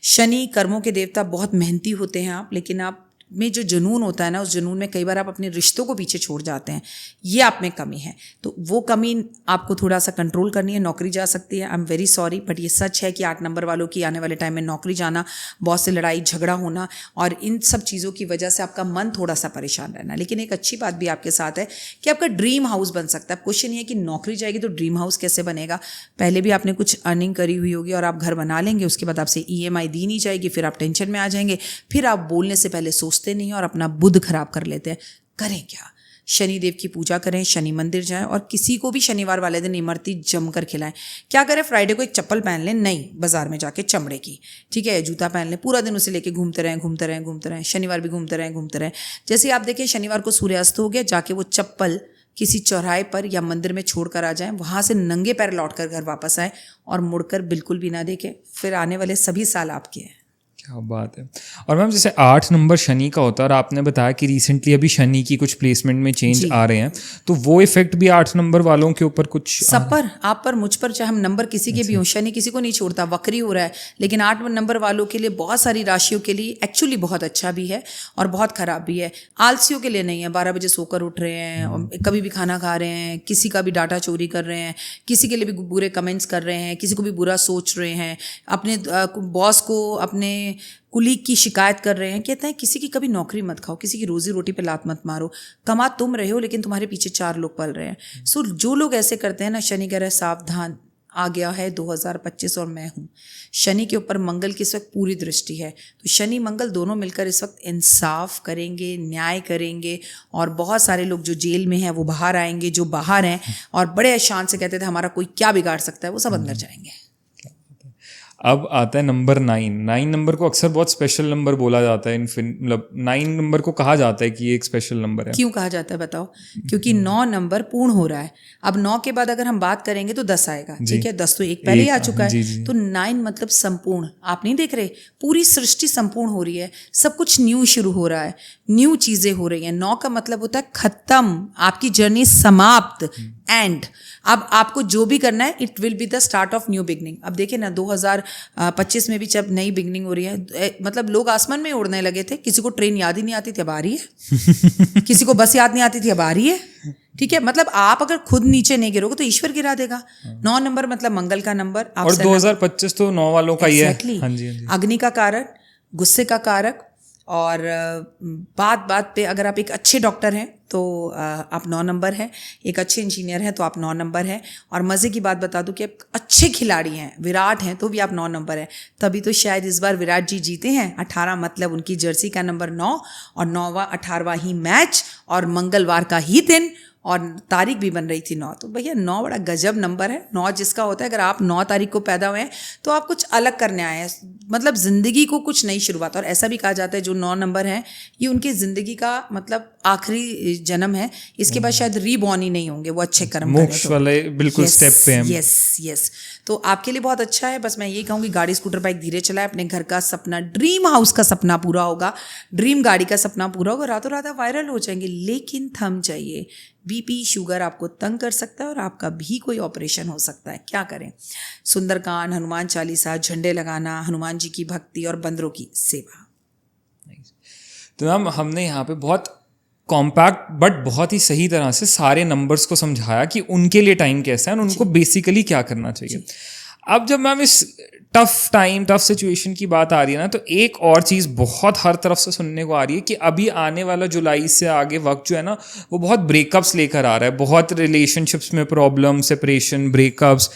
शनि कर्मों के देवता, बहुत मेहनती होते हैं आप, लेकिन आप में जो जुनून होता है ना, उस जुनून में कई बार आप अपने रिश्तों को पीछे छोड़ जाते हैं, ये आप में कमी है। तो वो कमी आपको थोड़ा सा कंट्रोल करनी है। नौकरी जा सकती है, I am very sorry, but ये सच है कि 8 नंबर वालों की आने वाले टाइम में नौकरी जाना, बॉस से लड़ाई झगड़ा होना और इन सब चीज़ों की वजह से आपका मन थोड़ा सा परेशान रहना। लेकिन एक अच्छी बात भी आपके साथ है कि आपका ड्रीम हाउस बन सकता है। अब क्वेश्चन ये है कि नौकरी जाएगी तो ड्रीम हाउस कैसे बनेगा? पहले भी आपने कुछ अर्निंग करी हुई होगी और आप घर बना लेंगे, उसके बाद आपसे EMI दी नहीं जाएगी, फिर आप टेंशन में आ जाएंगे, फिर आप बोलने से पहले सोचते नहीं और अपना बुध खराब कर लेते हैं। करें क्या? शनिदेव की पूजा करें, शनि मंदिर जाएं और किसी को भी शनिवार वाले दिन इमरती जमकर खिलाएं। क्या करें? फ्राइडे को एक चप्पल पहन लें, नहीं बाजार में जाके चमड़े की, ठीक है, जूता पहन लें, पूरा दिन उसे लेके घूमते रहें। शनिवार भी घूमते रहें। जैसे आप देखिए शनिवार को सूर्यास्त हो गया, जाके वो चप्पल किसी चौराहे पर या मंदिर में छोड़कर आ जाएं, वहाँ से नंगे पैर लौटकर घर वापस आएं और मुड़कर बिल्कुल भी ना देखें। फिर आने वाले सभी साल आपके हैं। क्या बात है। और मैम जैसे 8 नंबर शनि का होता है और आपने बताया कि रिसेंटली अभी शनि की कुछ प्लेसमेंट में चेंज आ रहे हैं, तो वो इफेक्ट भी 8 नंबर वालों के ऊपर कुछ सब पर, आप पर, मुझ पर, चाहे हम नंबर किसी के भी हो, शनि किसी को नहीं छोड़ता, वक्री हो रहा है। लेकिन 8 नंबर वालों के लिए, बहुत सारी राशियों के लिए एक्चुअली बहुत अच्छा भी है और बहुत खराब भी है। आलसियों के लिए नहीं है, 12 बजे सोकर उठ रहे हैं, कभी भी खाना खा रहे हैं, किसी का भी डाटा चोरी कर रहे हैं, किसी के लिए भी बुरे कमेंट्स कर रहे हैं, किसी को भी बुरा सोच रहे हैं, अपने बॉस को, अपने कुलीग की शिकायत कर रहे हैं। कहते हैं किसी की कभी नौकरी मत खाओ, किसी की रोजी रोटी पे लात मत मारो। कमा तुम रहे हो लेकिन तुम्हारे पीछे 4 लोग पल रहे हैं। सो जो लोग ऐसे करते हैं ना, शनि कह रहा है सावधान, आ गया है 2025 और मैं हूँ। शनि के ऊपर मंगल की इस वक्त पूरी दृष्टि है, तो शनि मंगल दोनों मिलकर इस वक्त इंसाफ करेंगे, न्याय करेंगे और बहुत सारे लोग जो जेल में हैं वो बाहर आएंगे, जो बाहर हैं और बड़े शान से कहते थे हमारा कोई क्या बिगाड़ सकता है, वो सब अंदर जाएंगे। अब आता है नंबर 9 नंबर को अक्सर बहुत स्पेशल नंबर बोला जाता है। मतलब 9 नंबर को कहा जाता है कि ये एक स्पेशल नंबर है। क्यों कहा जाता है बताओ? क्योंकि 9 नंबर पूर्ण हो रहा है। अब 9 के बाद अगर हम बात करेंगे तो 10 आएगा, ठीक है, 10 तो एक पहले ही आ चुका है। तो 9 मतलब संपूर्ण। आप नहीं देख रहे, पूरी सृष्टि संपूर्ण हो रही है, सब कुछ न्यू शुरू हो रहा है, न्यू चीजें हो रही हैं। 9 का मतलब होता है खत्म, आपकी जर्नी समाप्त, एंड। अब आपको जो भी करना है, it will be the start of new beginning. अब देखिए ना, 2025 में भी जब नई बिगनिंग हो रही है, मतलब लोग आसमान में उड़ने लगे थे, किसी को ट्रेन याद ही नहीं आती थी, अब आ रही है। किसी को बस याद नहीं आती थी, अब आ रही है, ठीक है। मतलब आप अगर खुद नीचे नहीं गिरोगे तो ईश्वर गिरा देगा। 9 नंबर मतलब मंगल का नंबर। और 2025 तो 9 वालों का ही है। हाँ जी। अग्नि का कारक, गुस्से का कारक, और बात पे अगर आप एक अच्छे डॉक्टर हैं तो आप 9 नंबर हैं, एक अच्छे इंजीनियर हैं तो आप 9 नंबर हैं। और मज़े की बात बता दूं कि आप अच्छे खिलाड़ी हैं, विराट हैं तो भी आप 9 नंबर हैं। तभी तो शायद इस बार विराट जी जीते हैं। 18 मतलब उनकी जर्सी का नंबर 9 और 9वां 18वां ही मैच और मंगलवार का ही दिन और तारीख भी बन रही थी 9। तो भैया 9 बड़ा गजब नंबर है। 9 जिसका होता है, अगर आप 9 तारीख को पैदा हुए हैं तो आप कुछ अलग करने आए हैं, मतलब ज़िंदगी को कुछ नई शुरुआत। और ऐसा भी कहा जाता है जो 9 नंबर है ये उनकी ज़िंदगी का मतलब आखिरी जन्म है, इसके बाद शायद रीबॉर्न ही नहीं होंगे, वो अच्छे कर्म मोक्ष वाले बिल्कुल स्टेप पे हैं। यस। तो आपके लिए बहुत अच्छा है। बस मैं यही कहूँगी गाड़ी स्कूटर बाइक धीरे चलाएं, अपने घर का सपना, ड्रीम हाउस का सपना पूरा होगा, ड्रीम गाड़ी का सपना पूरा होगा, रातों रात वायरल हो जाएंगे। लेकिन थम जाइए, बीपी शुगर आपको तंग कर सकता है और आपका भी कोई ऑपरेशन हो सकता है। क्या करें? सुंदरकांड, हनुमान चालीसा, झंडे लगाना, हनुमान जी की भक्ति और बंदरों की सेवा। तो मैम हमने यहाँ पे बहुत कॉम्पैक्ट बट बहुत ही सही तरह से सारे नंबर्स को समझाया कि उनके लिए टाइम कैसा है और उनको बेसिकली क्या करना चाहिए। अब जब मैम इस टफ सिचुएशन की बात आ रही है ना, तो एक और चीज़ बहुत हर तरफ से सुनने को आ रही है कि अभी आने वाला जुलाई से आगे वक्त जो है ना, वो बहुत ब्रेकअप्स लेकर आ रहा है, बहुत रिलेशनशिप्स में problem, separation, breakups.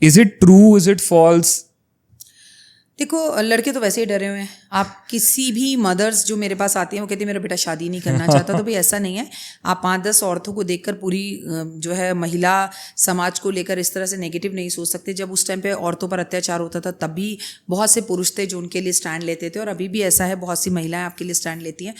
Is it true, is it falls? देखो, लड़के तो वैसे ही डरे हुए हैं। आप किसी भी मदर्स जो मेरे पास आती हैं वो कहती है मेरा बेटा शादी नहीं करना चाहता, तो भाई ऐसा नहीं है। आप 5-10 औरतों को देखकर पूरी जो है महिला समाज को लेकर इस तरह से नेगेटिव नहीं सोच सकते। जब उस टाइम पे औरतों पर अत्याचार होता था तब भी बहुत से पुरुष थे जो उनके लिए स्टैंड लेते थे, और अभी भी ऐसा है, बहुत सी महिलाएं आपके लिए स्टैंड लेती हैं।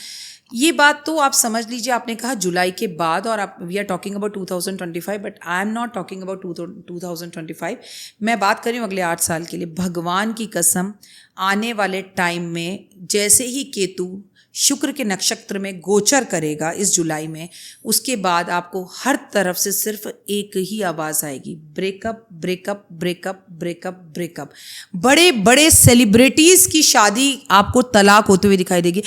ये बात तो आप समझ लीजिए, आपने कहा जुलाई के बाद, और आप we are talking about 2025, but I am not talking about 2025। मैं बात कर रही हूँ अगले 8 साल के लिए। भगवान की कसम, कसम, आने वाले टाइम में जैसे ही केतु शुक्र के नक्षत्र में गोचर करेगा इस जुलाई में, उसके बाद आपको हर तरफ से सिर्फ एक ही आवाज़ आएगी, breakup breakup breakup breakup breakup. बड़े बड़े सेलिब्रिटीज़ की शादी आपको तलाक होते हुए दिखाई देगी।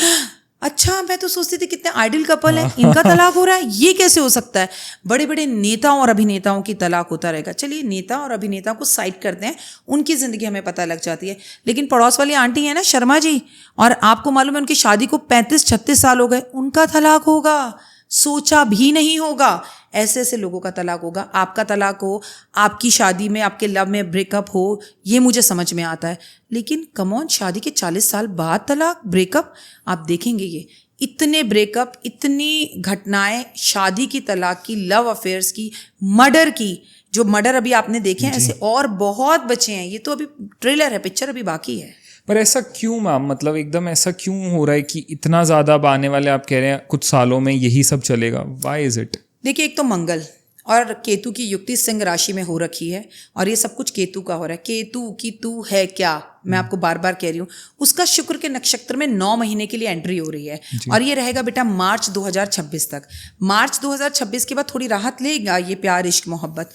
अच्छा, मैं तो सोचती थी कितने आइडियल कपल हैं, इनका तलाक हो रहा है, ये कैसे हो सकता है। बड़े बड़े नेताओं और अभिनेताओं की तलाक होता रहेगा। चलिए नेता और अभिनेताओं को साइड करते हैं, उनकी ज़िंदगी हमें पता लग जाती है, लेकिन पड़ोस वाली आंटी है ना शर्मा जी, और आपको मालूम है उनकी शादी को 35-36 साल हो गए, उनका तलाक होगा, सोचा भी नहीं होगा। ऐसे ऐसे लोगों का तलाक होगा। आपका तलाक हो, आपकी शादी में, आपके लव में ब्रेकअप हो, ये मुझे समझ में आता है, लेकिन कम ऑन, शादी के 40 साल बाद तलाक ब्रेकअप, आप देखेंगे ये इतने ब्रेकअप, इतनी घटनाएं, शादी की, तलाक की, लव अफेयर्स की, मर्डर की, जो मर्डर अभी आपने देखे हैं, ऐसे और बहुत बचे हैं। ये तो अभी ट्रेलर है, पिक्चर अभी बाकी है। पर ऐसा क्यों मैम, मतलब एकदम ऐसा क्यों हो रहा है कि इतना ज़्यादा अब आने वाले, आप कह रहे हैं कुछ सालों में यही सब चलेगा, व्हाई इज इट? देखिए, एक तो मंगल और केतु की युक्ति सिंह राशि में हो रखी है, और ये सब कुछ केतु का हो रहा है। केतु की तू है क्या, मैं आपको बार बार कह रही हूँ। उसका शुक्र के नक्षत्र में 9 महीने के लिए एंट्री हो रही है, और ये रहेगा बेटा मार्च 2026 तक। मार्च 2026 के बाद थोड़ी राहत लेगा ये प्यार, इश्क, मोहब्बत।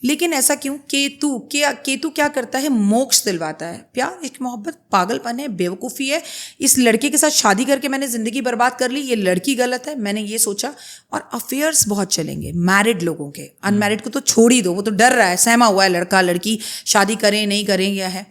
लेकिन ऐसा क्यों? केतु क्या करता है? मोक्ष दिलवाता है। प्यार, इश्क, मोहब्बत पागलपन है, बेवकूफ़ी है। इस लड़के के साथ शादी करके मैंने ज़िंदगी बर्बाद कर ली, ये लड़की गलत है, मैंने ये सोचा। और अफेयर्स बहुत चलेंगे मैरिड लोगों के, अनमैरिड को तो छोड़ ही दो, वो तो डर रहा है, सहमा हुआ है लड़का लड़की, शादी करें नहीं करें क्या है।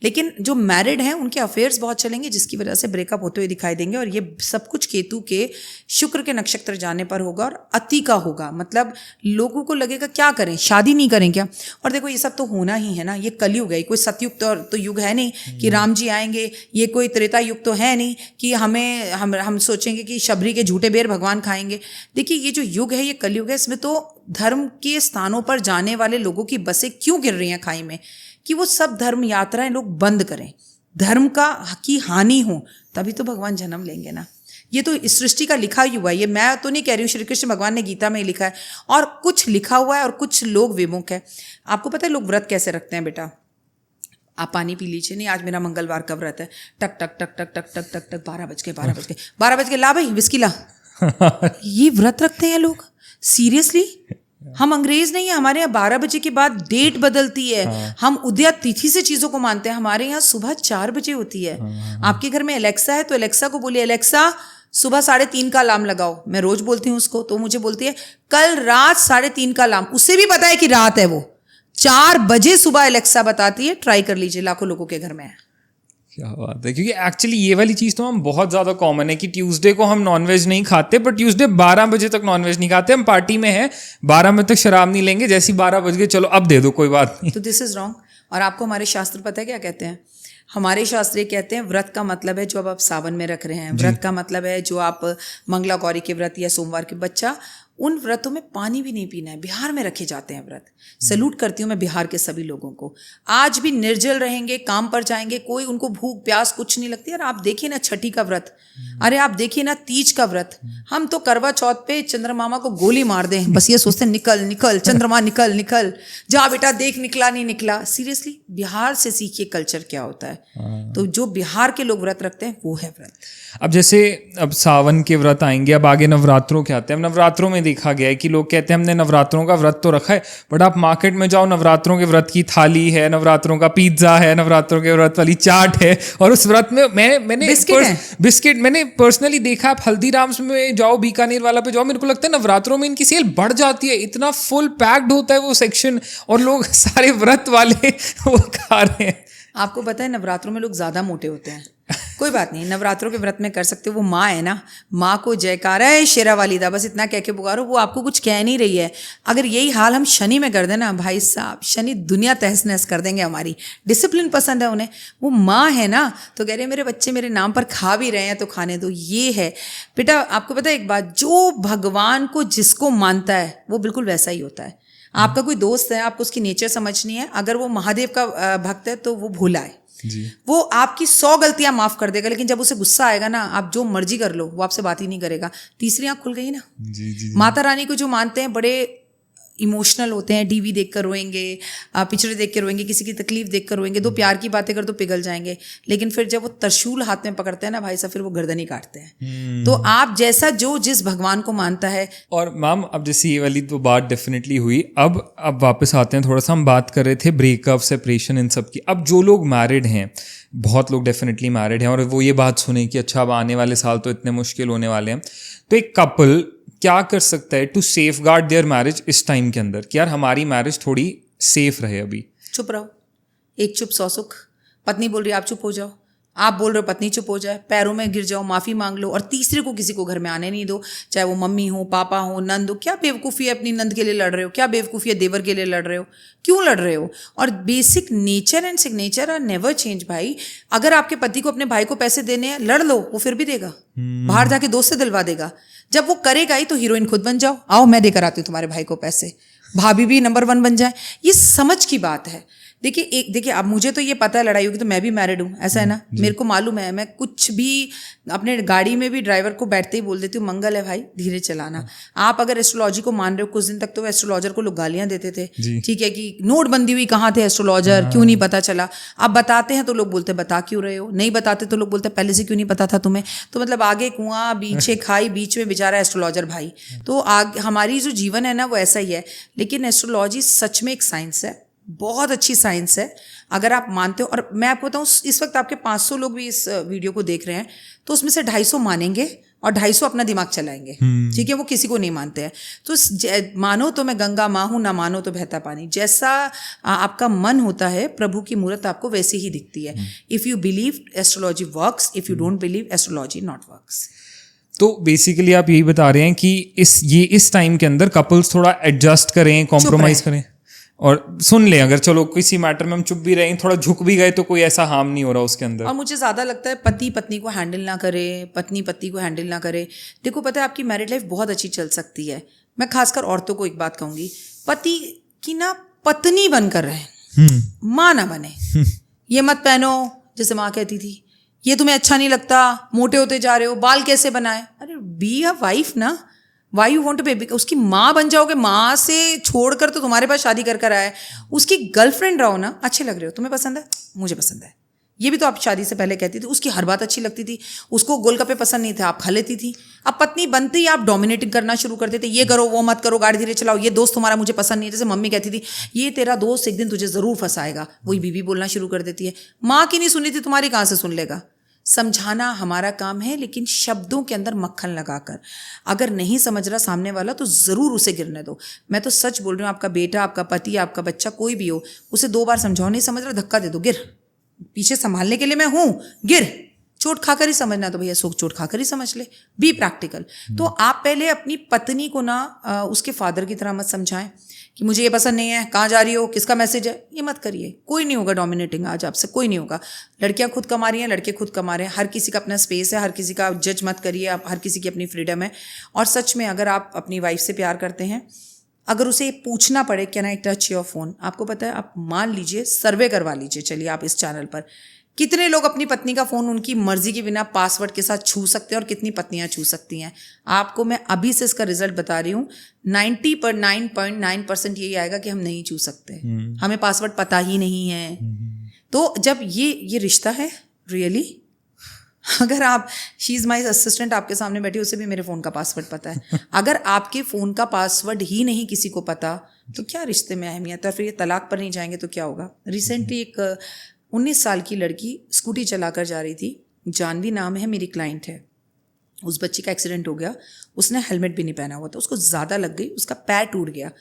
लेकिन जो मैरिड हैं उनके अफेयर्स बहुत चलेंगे, जिसकी वजह से ब्रेकअप होते हुए दिखाई देंगे। और ये सब कुछ केतु के शुक्र के नक्षत्र जाने पर होगा, और अति का होगा। मतलब लोगों को लगेगा क्या करें, शादी नहीं करें क्या। और देखो, ये सब तो होना ही है ना, ये कलयुग है, कोई सतयुग तो युग है नहीं कि राम जी आएंगे, ये कोई त्रेता युग तो है नहीं कि हम सोचेंगे कि शबरी के झूठे बेर भगवान खाएंगे। देखिए, ये जो युग है ये कलयुग है। इसमें तो धर्म के स्थानों पर जाने वाले लोगों की बसें क्यों गिर रही हैं खाई में, कि वो सब धर्म यात्राएं लोग बंद करें, धर्म की हानि हो, तभी तो भगवान जन्म लेंगे ना। ये तो इस सृष्टि का लिखा ही हुआ है, ये मैं तो नहीं कह रही हूँ, श्री कृष्ण भगवान ने गीता में ही लिखा है। और कुछ लिखा हुआ है और कुछ लोग विमुख है। आपको पता है लोग व्रत कैसे रखते हैं बेटा? आप पानी पी लीजिए, नहीं आज मेरा मंगलवार का व्रत है, टक टक टक टक टक टक टक टक 12 बज के ला भाई विस्की ला। ये व्रत रखते हैं लोग, सीरियसली। हम अंग्रेज नहीं है, हमारे यहाँ 12 बजे के बाद डेट बदलती है। हम उदया तिथि से चीज़ों को मानते हैं। हमारे यहाँ सुबह 4 बजे होती है। आपके घर में एलेक्सा है तो एलेक्सा को बोलिए, एलेक्सा सुबह 3:30 का अलार्म लगाओ। मैं रोज बोलती हूँ उसको, तो मुझे बोलती है कल रात 3:30 का अलार्म। उसे भी पता है कि रात है, वो 4 बजे सुबह एलेक्सा बताती है। ट्राई कर लीजिए, लाखों लोगों के घर में है। क्या बात है, क्योंकि एक्चुअली ये वाली चीज़ तो हम बहुत ज़्यादा कॉमन है कि ट्यूसडे को हम नॉनवेज नहीं खाते, पर ट्यूसडे 12 बजे तक नॉनवेज नहीं खाते। हम पार्टी में हैं, 12 बजे तक शराब नहीं लेंगे, जैसे 12 बज गए चलो अब दे दो, कोई बात नहीं। तो दिस इज रॉन्ग। और आपको हमारे शास्त्र पता है क्या कहते हैं? हमारे शास्त्र ये कहते हैं, व्रत का मतलब है जो अब आप सावन में रख रहे हैं, व्रत का मतलब है जो आप मंगला गौरी के व्रत या सोमवार के, बच्चा उन व्रतों में पानी भी नहीं पीना है। बिहार में रखे जाते हैं व्रत। सैल्यूट करती हूँ मैं बिहार के सभी लोगों को। आज भी निर्जल रहेंगे, काम पर जाएंगे, कोई उनको भूख प्यास कुछ नहीं लगती। और आप देखिए ना छठी का व्रत, अरे आप देखिए ना तीज का व्रत। हम तो करवा चौथ पे चंद्रमा को गोली मार दें, बस ये सोचते हैं निकल निकल चंद्रमा, निकल निकल, जा बेटा देख निकला नहीं निकला। सीरियसली, बिहार से सीखिए कल्चर क्या होता है। तो जो बिहार के लोग व्रत रखते हैं वो है व्रत। अब जैसे अब सावन के व्रत आएंगे, अब आगे नवरात्रों के आते हैं। अब नवरात्रों में देखा गया है कि लोग कहते हैं हमने नवरात्रों का व्रत तो रखा है, बट आप मार्केट में जाओ, नवरात्रों के व्रत की थाली है, नवरात्रों का पिज्ज़ा है, नवरात्रों के व्रत वाली चाट है, और उस व्रत में मैंने बिस्किट मैंने पर्सनली देखा। आप हल्दीराम्स में जाओ, बीकानेर वाला पे जाओ, मेरे को लगता है नवरात्रों में इनकी सेल बढ़ जाती है, इतना फुल पैक्ड होता है वो सेक्शन, और लोग सारे व्रत वाले वो खा रहे हैं। आपको पता है नवरात्रों में लोग ज़्यादा मोटे होते हैं। कोई बात नहीं, नवरात्रों के व्रत में कर सकते हो। वो माँ है ना, माँ को जयकारा है शेरा वाली दा, बस इतना कह के पुकारो, वो आपको कुछ कह नहीं रही है। अगर यही हाल हम शनि में कर दें ना भाई साहब, शनि दुनिया तहस नहस कर देंगे हमारी। डिसिप्लिन पसंद है उन्हें, वो माँ है ना, तो कह रहे हैं मेरे बच्चे मेरे नाम पर खा भी रहे हैं तो खाने दो। ये है बेटा। आपको पता है एक बात, जो भगवान को जिसको मानता है वो बिल्कुल वैसा ही होता है। आपका कोई दोस्त है, आपको उसकी नेचर समझनी है, अगर वो महादेव का भक्त है तो वो भोला है जी। वो आपकी 100 गलतियां माफ कर देगा, लेकिन जब उसे गुस्सा आएगा ना, आप जो मर्जी कर लो, वो आपसे बात ही नहीं करेगा। तीसरी आंख खुल गई ना जी। माता रानी को जो मानते हैं, बड़े इमोशनल होते हैं, टीवी देख कर रोएंगे, पिक्चर देख कर रोएंगे, किसी की तकलीफ देख कर रोएंगे, दो प्यार की बातें कर तो पिघल जाएंगे, लेकिन फिर जब वो त्रिशूल हाथ में पकड़ते हैं ना भाई साहब, फिर वो गर्दन ही काटते हैं। तो आप जैसा जो जिस भगवान को मानता है। और मैम अब जैसे ये वाली तो बात डेफिनेटली हुई, अब वापस आते हैं, थोड़ा सा हम बात कर रहे थे ब्रेकअप, सेपरेशन, इन सब की। अब जो लोग मैरिड हैं, बहुत लोग डेफिनेटली मैरिड हैं और वो ये बात सुने कि अच्छा अब आने वाले साल तो इतने मुश्किल होने वाले हैं, तो एक कपल क्या कर सकता है to safeguard their marriage इस टाइम के अंदर कि यार हमारी मैरिज थोड़ी सेफ रहे? अभी चुप रहो, एक चुप सौ सुख। पत्नी बोल रही है आप चुप हो जाओ, आप बोल रहे हो पत्नी चुप हो जाए, पैरों में गिर जाओ, माफ़ी मांग लो और तीसरे को किसी को घर में आने नहीं दो, चाहे वो मम्मी हो, पापा हो, नंद हो। क्या बेवकूफ़ी है अपनी नंद के लिए लड़ रहे हो? क्या बेवकूफ़ी है देवर के लिए लड़ रहे हो? क्यों लड़ रहे हो? और basic nature and signature are never change भाई। अगर आपके पति को अपने भाई को पैसे देने हैं, लड़ लो, वो फिर भी देगा, बाहर जाके दोस्त से दिलवा देगा। जब वो करेगा ही तो हीरोइन खुद बन जाओ, आओ मैं देकर आती हूँ तुम्हारे भाई को पैसे, भाभी भी नंबर 1 बन जाए। ये समझ की बात है। देखिए अब मुझे तो ये पता है लड़ाई होगी, तो मैं भी मैरिड हूँ, ऐसा है ना, मेरे को मालूम है। मैं कुछ भी अपने गाड़ी में भी ड्राइवर को बैठते ही बोल देती हूँ मंगल है भाई, धीरे चलाना। आप अगर एस्ट्रोलॉजी को मान रहे हो, कुछ दिन तक तो एस्ट्रोलॉजर को लोग गालियां देते थे, ठीक है, कि नोटबंदी हुई कहाँ थे एस्ट्रोलॉजर, क्यों नहीं पता चला। आप बताते हैं तो लोग बोलते बता क्यों रहे हो, नहीं बताते तो लोग बोलते पहले से क्यों नहीं पता था तुम्हें। तो मतलब आगे कुआं पीछे खाई, बीच में बेचारा एस्ट्रोलॉजर भाई। तो हमारी जो जीवन है ना वो ऐसा ही है। लेकिन एस्ट्रोलॉजी सच में एक साइंस है, बहुत अच्छी साइंस है अगर आप मानते हो। और मैं आपको बताऊं, इस वक्त आपके 500 लोग भी इस वीडियो को देख रहे हैं, तो उसमें से 250 मानेंगे और 250 अपना दिमाग चलाएंगे, ठीक है, वो किसी को नहीं मानते हैं। तो मानो तो मैं गंगा माँ हूँ, ना मानो तो बहता पानी। जैसा आपका मन होता है, प्रभु की मूर्त आपको वैसे ही दिखती है। If you believe astrology works, if you don't believe astrology not works. तो बेसिकली आप यही बता रहे हैं कि इस टाइम के अंदर कपल्स थोड़ा एडजस्ट करें, कॉम्प्रोमाइज करें और सुन लें। अगर चलो किसी मैटर में हम चुप भी रहे, थोड़ा झुक भी गए, तो कोई ऐसा हार्म नहीं हो रहा उसके अंदर। और मुझे ज़्यादा लगता है पति पत्नी को हैंडल ना करे, पत्नी पति को हैंडल ना करे। देखो पता है आपकी मैरिड लाइफ बहुत अच्छी चल सकती है। मैं खासकर औरतों को एक बात कहूँगी, पति की ना पत्नी बनकर रहे, माँ ना बने। ये मत पहनो, जैसे माँ कहती थी, ये तुम्हें अच्छा नहीं लगता, मोटे होते जा रहे हो, बाल कैसे बनाए। अरे बी अ वाइफ ना, why you want to be, उसकी माँ बन जाओगे। माँ से छोड़कर तो तुम्हारे पास शादी कर आया है, उसकी गर्लफ्रेंड रहो ना, अच्छे लग रहे हो, तुम्हें पसंद है, मुझे पसंद है। ये भी तो आप शादी से पहले कहती थी, उसकी हर बात अच्छी लगती थी, उसको गोलगप्पे पसंद नहीं थे, आप खा लेती थी। अब पत्नी बनते ही आप डोमिनेटिंग करना शुरू कर देते, ये करो वो मत करो, गाड़ी धीरे चलाओ, ये दोस्त तुम्हारा मुझे पसंद नहीं है। जैसे मम्मी कहती थी ये तेरा दोस्त एक दिन तुझे जरूर फंसाएगा, वही बीवी बोलना शुरू कर देती है। माँ की नहीं सुनी थी, तुम्हारी कहाँ से सुन लेगा। समझाना हमारा काम है, लेकिन शब्दों के अंदर मक्खन लगाकर। अगर नहीं समझ रहा सामने वाला तो ज़रूर उसे गिरने दो। मैं तो सच बोल रही हूँ, आपका बेटा, आपका पति, आपका बच्चा, कोई भी हो, उसे 2 बार समझाओ, नहीं समझ रहा धक्का दे दो, गिर, पीछे संभालने के लिए मैं हूँ, गिर। चोट खाकर ही समझना तो भैया चोट खाकर ही समझ ले, बी प्रैक्टिकल। तो आप पहले अपनी पत्नी को ना उसके फादर की तरह मत समझाएं कि मुझे ये पसंद नहीं है, कहाँ जा रही हो, किसका मैसेज है, ये मत करिए। कोई नहीं होगा डोमिनेटिंग आज आपसे, कोई नहीं होगा। लड़कियां खुद कमा रही हैं, लड़के खुद कमा रहे हैं, हर किसी का अपना स्पेस है, हर किसी का जज मत करिए आप, हर किसी की अपनी फ्रीडम है। और सच में अगर आप अपनी वाइफ से प्यार करते हैं, अगर उसे पूछना पड़े can I touch your phone, आपको पता है, आप मान लीजिए, सर्वे करवा लीजिए, चलिए आप इस चैनल पर, कितने लोग अपनी पत्नी का फ़ोन उनकी मर्जी के बिना पासवर्ड के साथ छू सकते हैं और कितनी पत्नियां छू सकती हैं। आपको मैं अभी से इसका रिजल्ट बता रही हूँ, 99.9% यही आएगा कि हम नहीं छू सकते, हमें पासवर्ड पता ही नहीं है। तो जब ये रिश्ता है रियली, अगर आप, शी इज़ माई असिस्टेंट आपके सामने बैठी, उसे भी मेरे फ़ोन का पासवर्ड पता है। अगर आपके फ़ोन का पासवर्ड ही नहीं किसी को पता, तो क्या रिश्ते में अहमियत है? फिर ये तलाक पर नहीं जाएंगे तो क्या होगा? रिसेंटली एक 19 साल की लड़की स्कूटी चलाकर जा रही थी, जानवी नाम है, मेरी क्लाइंट है। उस बच्ची का एक्सीडेंट हो गया, उसने हेलमेट भी नहीं पहना हुआ था, उसको ज़्यादा लग गई, उसका पैर टूट गया,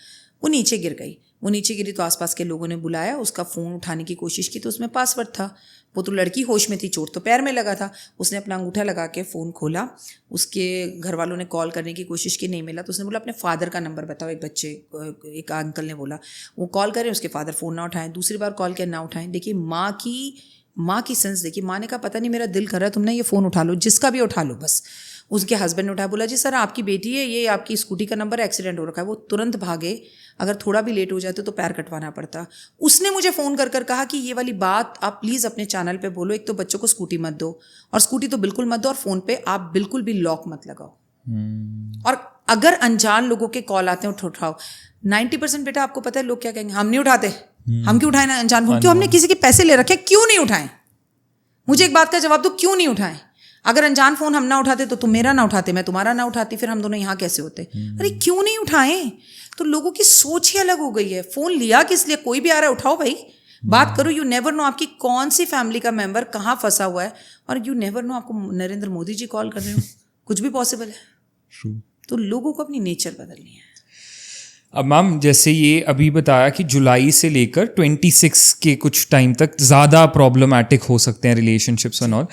वो नीचे गिर गई। वो नीचे गिरी तो आसपास के लोगों ने बुलाया, उसका फ़ोन उठाने की कोशिश की तो उसमें पासवर्ड था। वो तो लड़की होश में थी, चोट तो पैर में लगा था। उसने अपना अंगूठा लगा के फ़ोन खोला, उसके घर वालों ने कॉल करने की कोशिश की, नहीं मिला, तो उसने बोला अपने फादर का नंबर बताओ। एक अंकल ने बोला, वो कॉल करें, उसके फादर फ़ोन ना उठाएं, दूसरी बार कॉल किया ना उठाएं। देखिए माँ की सेंस देखिए, माँ ने कहा पता नहीं मेरा दिल कर रहा है, तुमने ये फ़ोन उठा लो, जिसका भी उठा लो बस। उसके हस्बैंड ने उठाया, बोला जी सर आपकी बेटी है, ये आपकी स्कूटी का नंबर, एक्सीडेंट हो रखा है। वो तुरंत भागे, अगर थोड़ा भी लेट हो जाते तो पैर कटवाना पड़ता। उसने मुझे फ़ोन कर कहा कि ये वाली बात आप प्लीज़ अपने चैनल पे बोलो, एक तो बच्चों को स्कूटी मत दो, और स्कूटी तो बिल्कुल मत दो, और फ़ोन पे आप बिल्कुल भी लॉक मत लगाओ। और अगर अनजान लोगों के कॉल आते हैं उठाओ, 90% बेटा आपको पता है लोग क्या कहेंगे, हम नहीं उठाते, हम क्यों उठाए ना अनजान फोन, क्यों हमने किसी के पैसे ले रखे, क्यों नहीं उठाएं? मुझे एक बात का जवाब दो, क्यों नहीं उठाएं? अगर अनजान फोन हम ना उठाते तो तुम मेरा ना उठाते, मैं तुम्हारा ना उठाती, फिर हम दोनों यहाँ कैसे होते? अरे क्यों नहीं उठाएं? तो लोगों की सोच ही अलग हो गई है। फोन लिया किस लिए, कोई भी आ रहा है उठाओ भाई, बात करो। यू नेवर नो आपकी कौन सी फैमिली का मेंबर कहाँ फंसा हुआ है, और यू नेवर नो आपको नरेंद्र मोदी जी कॉल कर रहे हो, कुछ भी पॉसिबल है। तो लोगों को अपनी नेचर बदलनी है। अब मैम जैसे ये अभी बताया कि जुलाई से लेकर 26 के कुछ टाइम तक ज़्यादा प्रॉब्लमैटिक हो सकते हैं रिलेशनशिप्स एंड ऑल।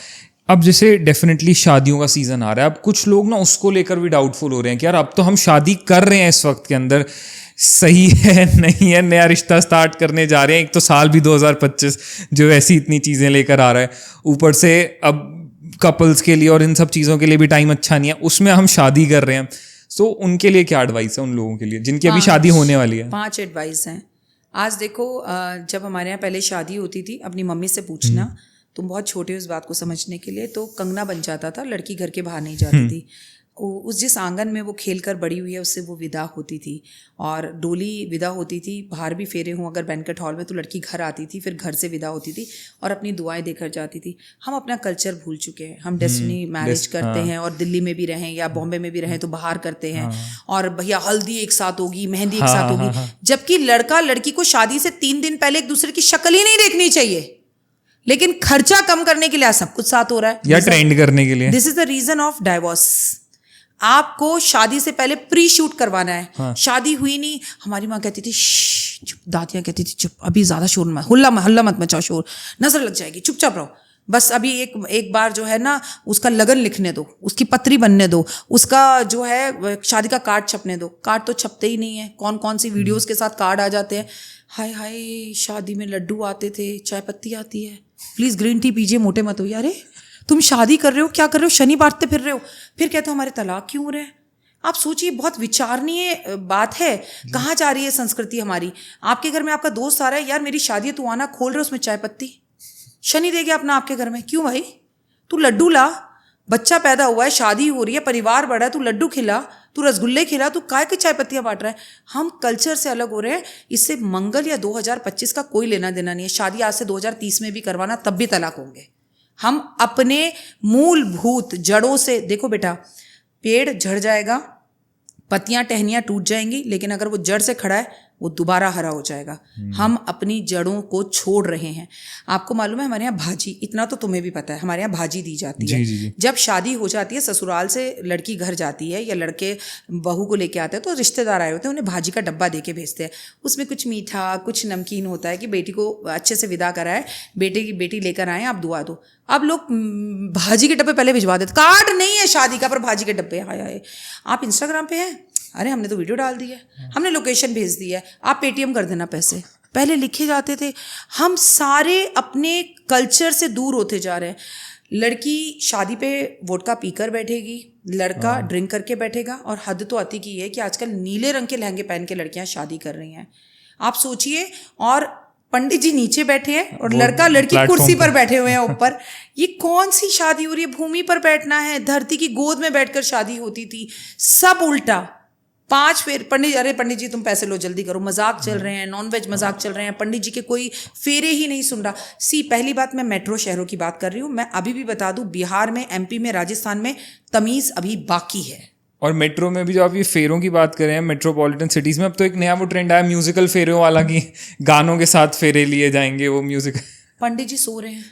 अब जैसे डेफिनेटली शादियों का सीज़न आ रहा है, अब कुछ लोग ना उसको लेकर भी डाउटफुल हो रहे हैं कि यार अब तो हम शादी कर रहे हैं इस वक्त के अंदर, सही है नहीं है, नया रिश्ता स्टार्ट करने जा रहे हैं, एक तो साल भी 2025 जो ऐसी इतनी चीज़ें लेकर आ रहा है, ऊपर से अब कपल्स के लिए और इन सब चीज़ों के लिए भी टाइम अच्छा नहीं है, उसमें हम शादी कर रहे हैं। सो उनके लिए क्या एडवाइस है उन लोगों के लिए जिनकी अभी शादी होने वाली है? 5 एडवाइस हैं। आज देखो, जब हमारे यहाँ पहले शादी होती थी, अपनी मम्मी से पूछना, तुम बहुत छोटे हो इस बात को समझने के लिए, तो कंगना बन जाता था, लड़की घर के बाहर नहीं जाती थी। उस जिस आंगन में वो खेल कर बड़ी हुई है उससे वो विदा होती थी, और डोली विदा होती थी, बाहर भी फेरे हों अगर बैंक्वेट हॉल में तो लड़की घर आती थी, फिर घर से विदा होती थी और अपनी दुआएं देकर जाती थी। हम अपना कल्चर भूल चुके हैं। हम डेस्टिनी मैरिज करते हैं, और दिल्ली में भी रहें या बॉम्बे में भी रहें तो बाहर करते हैं, और भैया हल्दी एक साथ होगी, मेहंदी एक साथ होगी, जबकि लड़का लड़की को शादी से 3 दिन पहले एक दूसरे की शक्ल ही नहीं देखनी चाहिए, लेकिन खर्चा कम करने के लिए आज सब कुछ साथ हो रहा है, या ट्रेंड करने के लिए। This is the reason of divorce. आपको शादी से पहले प्री शूट करवाना है। हाँ। शादी हुई नहीं, हमारी माँ कहती थी चुप, दादियाँ कहती थी चुप, अभी ज्यादा शोर मत, हल्ला मत मचाओ, शोर नजर लग जाएगी, चुपचाप रहो, बस अभी एक बार जो है ना उसका लगन लिखने दो, उसकी पत्री बनने दो, उसका जो है शादी का कार्ड छपने दो। कार्ड तो छपते ही नहीं है, कौन कौन सी वीडियोस के साथ कार्ड आ जाते हैं। हाय हाय, शादी में लड्डू आते थे, चाय पत्ती आती है, प्लीज ग्रीन टी पीजिए, मोटे मत हो। यार तुम शादी कर रहे हो, क्या कर रहे हो, शनि बांटते फिर रहे हो, फिर कहते हो हमारे तलाक क्यों हो रहे हैं। आप सोचिए, बहुत विचारणीय बात है, कहाँ जा रही है संस्कृति हमारी। आपके घर में आपका दोस्त आ रहा है, यार मेरी शादी है, तू आना, खोल रहे उसमें चाय पत्ती, शनि दे गया अपना आपके घर में, क्यों भाई? तू लड्डू ला, बच्चा पैदा हुआ है, शादी हो रही है, परिवार बढ़ा है, तू लड्डू खिला, तू रसगुल्ले खिला, तू काय की चाय पत्तियां बांट रहा है। हम कल्चर से अलग हो रहे हैं। इससे मंगल या 2025 का कोई लेना देना नहीं है। शादी आज से 2030 में भी करवाना, तब भी तलाक होंगे। हम अपने मूलभूत जड़ों से, देखो बेटा, पेड़ झड़ जाएगा, पत्तियां टहनियां टूट जाएंगी, लेकिन अगर वो जड़ से खड़ा है वो दोबारा हरा हो जाएगा। हम अपनी जड़ों को छोड़ रहे हैं। आपको मालूम है हमारे यहाँ भाजी, इतना तो तुम्हें भी पता है, हमारे यहाँ भाजी दी जाती है। जी। जब शादी हो जाती है, ससुराल से लड़की घर जाती है या लड़के बहू को लेके आते हैं, तो रिश्तेदार आए होते हैं, उन्हें भाजी का डब्बा दे के भेजते हैं। उसमें कुछ मीठा कुछ नमकीन होता है कि बेटी को अच्छे से विदा कराए, बेटी लेकर आए, आप दुआ दो। अब लोग भाजी के डब्बे पहले भिजवा देते, कार्ड नहीं है शादी का पर भाजी के डब्बे। हाय, आप इंस्टाग्राम पे हैं, अरे हमने तो वीडियो डाल दी है, हमने लोकेशन भेज दी है, आप पेटीएम कर देना पैसे। पहले लिखे जाते थे। हम सारे अपने कल्चर से दूर होते जा रहे हैं। लड़की शादी पे वोडका पीकर बैठेगी, लड़का ड्रिंक करके बैठेगा, और हद तो अति की है कि आजकल नीले रंग के लहंगे पहन के लड़कियां शादी कर रही हैं। आप सोचिए, और पंडित जी नीचे बैठे हैं और लड़का लड़की कुर्सी पर बैठे हुए हैं ऊपर। ये कौन सी शादी हो रही है? भूमि पर बैठना है, धरती की गोद में बैठकर शादी होती थी, सब उल्टा। 5 फेर पंडित जी तुम पैसे लो, जल्दी करो, मजाक चल रहे हैं, नॉनवेज मजाक चल रहे हैं, पंडित जी के कोई फेरे ही नहीं सुन रहा। पहली बात, मैं मेट्रो शहरों की बात कर रही हूँ। मैं अभी भी बता दूं, बिहार में, एमपी में, राजस्थान में तमीज अभी बाकी है। और मेट्रो में भी जो आप ये फेरों की बात कर रहे हैं, मेट्रोपॉलिटन सिटीज में अब तो एक नया वो ट्रेंड आया म्यूजिकल फेरों वाला, की गानों के साथ फेरे लिए जाएंगे वो म्यूजिक। पंडित जी सो रहे हैं,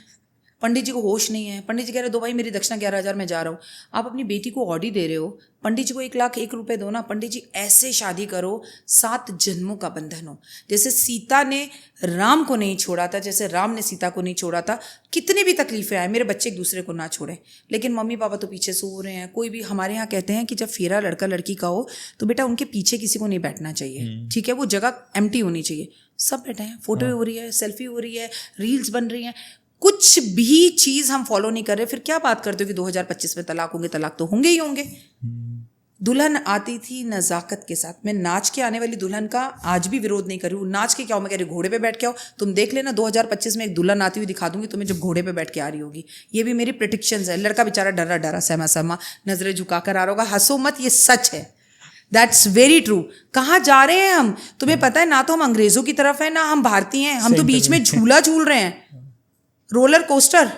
पंडित जी को होश नहीं है, पंडित जी कह रहे दो भाई मेरी दक्षिणा 11,000 मैं जा रहा हूँ। आप अपनी बेटी को ऑडी दे रहे हो, पंडित जी को 1,01,000 रुपए दो ना। पंडित जी ऐसे शादी करो 7 जन्मों का बंधन हो। जैसे सीता ने राम को नहीं छोड़ा था, जैसे राम ने सीता को नहीं छोड़ा था। कितनी भी तकलीफें आए, मेरे बच्चे एक दूसरे को ना छोड़ें, लेकिन मम्मी पापा तो पीछे सो रहे हैं। कोई भी, हमारे यहाँ कहते हैं कि जब फेरा लड़का लड़की का हो तो बेटा उनके पीछे किसी को नहीं बैठना चाहिए, ठीक है? वो जगह एम्प्टी होनी चाहिए। सब बैठे हैं, फोटो हो रही है, सेल्फी हो रही है, रील्स बन रही हैं, कुछ भी चीज हम फॉलो नहीं कर रहे। फिर क्या बात करते हो कि 2025 में तलाक होंगे? तलाक तो होंगे ही होंगे। दुल्हन आती थी नजाकत के साथ। मैं नाच के आने वाली दुल्हन का आज भी विरोध नहीं कर रही हूँ। नाच के क्या हो, मैं कह रही हूँ घोड़े पे बैठ के आओ। तुम देख लेना 2025 में एक दुल्हन आती हुई दिखा दूंगी तुम्हें, जब घोड़े पे बैठ के आ रही होगी। ये भी मेरी प्रेडिक्शंस है। लड़का बेचारा डरा डरा सहमा सहमा नजरें झुका कर आ रहा होगा। हंसो मत, ये सच है। That's very true. कहाँ जा रहे हैं हम? तुम्हें पता है, ना तो हम अंग्रेजों की तरफ है ना हम भारतीय हैं, हम तो बीच में झूला झूल रहे हैं, रोलर कोस्टर।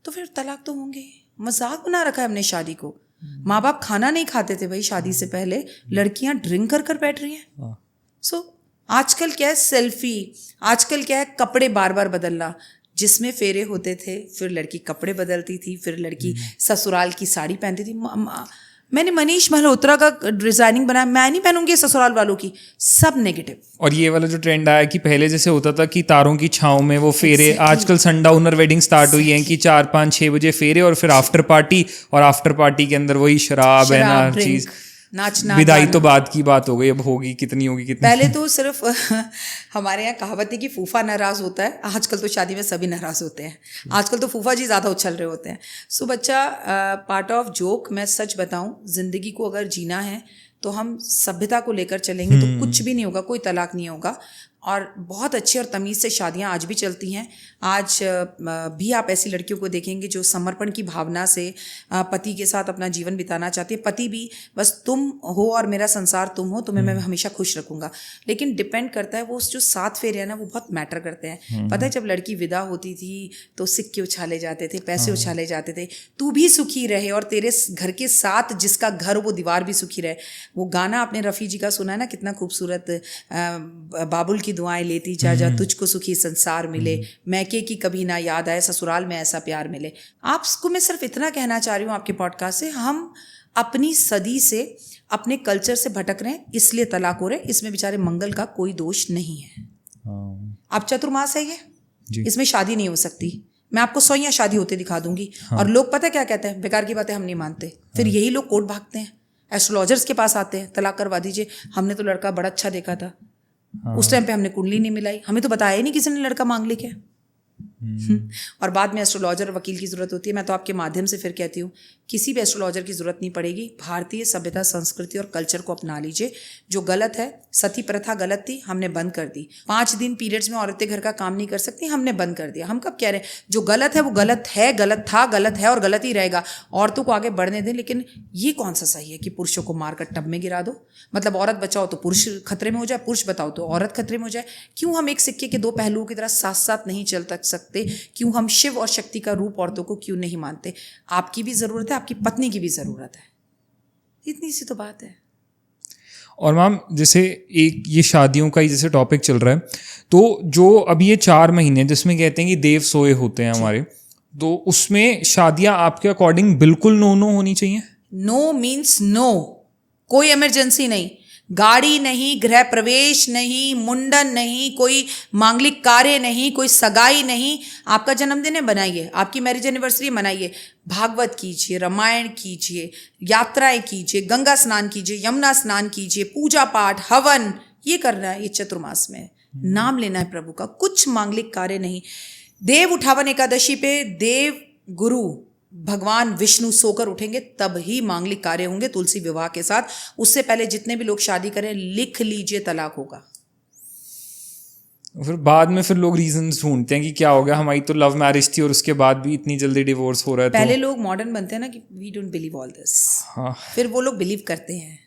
तो फिर तलाक तो होंगे। मजाक बना रखा है हमने शादी को। माँ बाप खाना नहीं खाते थे भाई शादी से पहले, लड़कियां ड्रिंक कर कर बैठ रही हैं। सो आजकल क्या है, सेल्फी, आजकल क्या है, कपड़े बार बार बदलना। जिसमें फेरे होते थे फिर लड़की कपड़े बदलती थी, फिर लड़की ससुराल की साड़ी पहनती थी। मैंने मनीष मल्होत्रा का डिजाइनिंग बनाया, मैं नहीं पहनूंगी ससुराल वालों की, सब नेगेटिव। और ये वाला जो ट्रेंड आया कि पहले जैसे होता था कि तारों की छांव में वो फेरे, आजकल सनडाउनर वेडिंग स्टार्ट हुई है कि 4, 5, 6 बजे फेरे और फिर आफ्टर पार्टी, और आफ्टर पार्टी के अंदर वही शराब है ना चीज, नाचना, विदाई तो बाद की बात हो गई, अब होगी कितनी होगी कितनी। पहले तो सिर्फ हमारे यहाँ कहावत है कि फूफा नाराज होता है, आजकल तो शादी में सभी नाराज होते हैं। आजकल तो फूफा जी ज़्यादा उछल रहे होते हैं। सो बच्चा, पार्ट ऑफ जोक, मैं सच बताऊं, जिंदगी को अगर जीना है तो हम सभ्यता को लेकर चलेंगे तो कुछ भी नहीं होगा, कोई तलाक नहीं होगा। और बहुत अच्छे और तमीज़ से शादियां आज भी चलती हैं। आज भी आप ऐसी लड़कियों को देखेंगे जो समर्पण की भावना से पति के साथ अपना जीवन बिताना चाहती है। पति भी बस तुम हो और मेरा संसार तुम हो, तुम्हें मैं हमेशा खुश रखूंगा। लेकिन डिपेंड करता है, वो जो 7 फेरे हैं ना, वो बहुत मैटर करते हैं। पता है, जब लड़की विदा होती थी तो सिक्के उछाले जाते थे, पैसे उछाले जाते थे, तू भी सुखी रहे और तेरे घर के साथ जिसका घर वो दीवार भी सुखी रहे। वो गाना आपने रफ़ी जी का सुना है ना, कितना खूबसूरत, बाबुल की दुआएं लेती जा जा, तुझको सुखी संसार मिले, मैके की कभी ना याद आए, ससुराल में ऐसा प्यार मिले। आपको मैं सिर्फ इतना कहना चाह रही हूँ आपके पॉडकास्ट से, हम अपनी सदी से, अपने कल्चर से भटक रहे हैं, इसलिए तलाक हो रहे हैं। इसमें बेचारे मंगल का कोई दोष नहीं है। अब चतुर्मास है ये, इसमें शादी नहीं हो सकती। मैं आपको 100 शादी होते दिखा दूंगी। और लोग पता क्या कहते हैं, बेकार की बातें हम नहीं मानते। फिर यही लोग कोर्ट भागते हैं, एस्ट्रोलॉजर्स के पास आते हैं, तलाक करवा दीजिए, हमने तो लड़का बड़ा अच्छा देखा था, उस टाइम पे हमने कुंडली नहीं मिलाई, हमें तो बताया ही नहीं किसी ने लड़का मांगलिक है। और बाद में एस्ट्रोलॉजर, वकील की जरूरत होती है। मैं तो आपके माध्यम से फिर कहती हूँ, किसी भी एस्ट्रोलॉजर की जरूरत नहीं पड़ेगी। भारतीय सभ्यता, संस्कृति और कल्चर को अपना लीजिए। जो गलत है, सती प्रथा गलत थी, हमने बंद कर दी। 5 दिन पीरियड्स में औरतें घर का काम नहीं कर सकती, हमने बंद कर दिया। हम कब कह रहे हैं जो गलत है वो गलत है, गलत था, गलत है और गलत ही रहेगा। औरतों को आगे बढ़ने दें। लेकिन ये कौन सा सही है कि पुरुषों को मारकर टब में गिरा दो? मतलब औरत बचाओ तो पुरुष खतरे में हो जाए, पुरुष बताओ तो औरत खतरे में हो जाए। क्यों हम एक सिक्के के 2 पहलुओं की तरह साथ साथ नहीं चल सकते? क्यों हम शिव और शक्ति का रूप औरतों को क्यों नहीं मानते? आपकी भी जरूरत है, आपकी पत्नी की भी जरूरत है, इतनी सी तो बात है। और मैम, जैसे एक ये शादियों का ही जैसे टॉपिक चल रहा है, तो जो अभी ये 4 महीने जिसमें कहते हैं कि देव सोए होते हैं हमारे, तो उसमें शादियां आपके अकॉर्डिंग बिल्कुल नो होनी चाहिए? नो मीन्स नो, कोई इमरजेंसी नहीं, गाड़ी नहीं, गृह प्रवेश नहीं, मुंडन नहीं, कोई मांगलिक कार्य नहीं, कोई सगाई नहीं। आपका जन्मदिन है, बनाइए। आपकी मैरिज एनिवर्सरी मनाइए। भागवत कीजिए, रामायण कीजिए, यात्राएं कीजिए, गंगा स्नान कीजिए, यमुना स्नान कीजिए, पूजा पाठ, हवन, ये करना है। ये चतुर्मास में नाम लेना है प्रभु का, कुछ मांगलिक कार्य नहीं। देव उठावन एकादशी पे देव गुरु भगवान विष्णु सोकर उठेंगे, तब ही मांगलिक कार्य होंगे तुलसी विवाह के साथ। उससे पहले जितने भी लोग शादी करें, लिख लीजिए, तलाक होगा। फिर बाद में फिर लोग रीजंस ढूंढते हैं कि क्या हो गया, हमारी तो लव मैरिज थी और उसके बाद भी इतनी जल्दी डिवोर्स हो रहा है। पहले लोग मॉडर्न बनते हैं ना कि we don't believe all this, फिर वो लोग बिलीव करते हैं।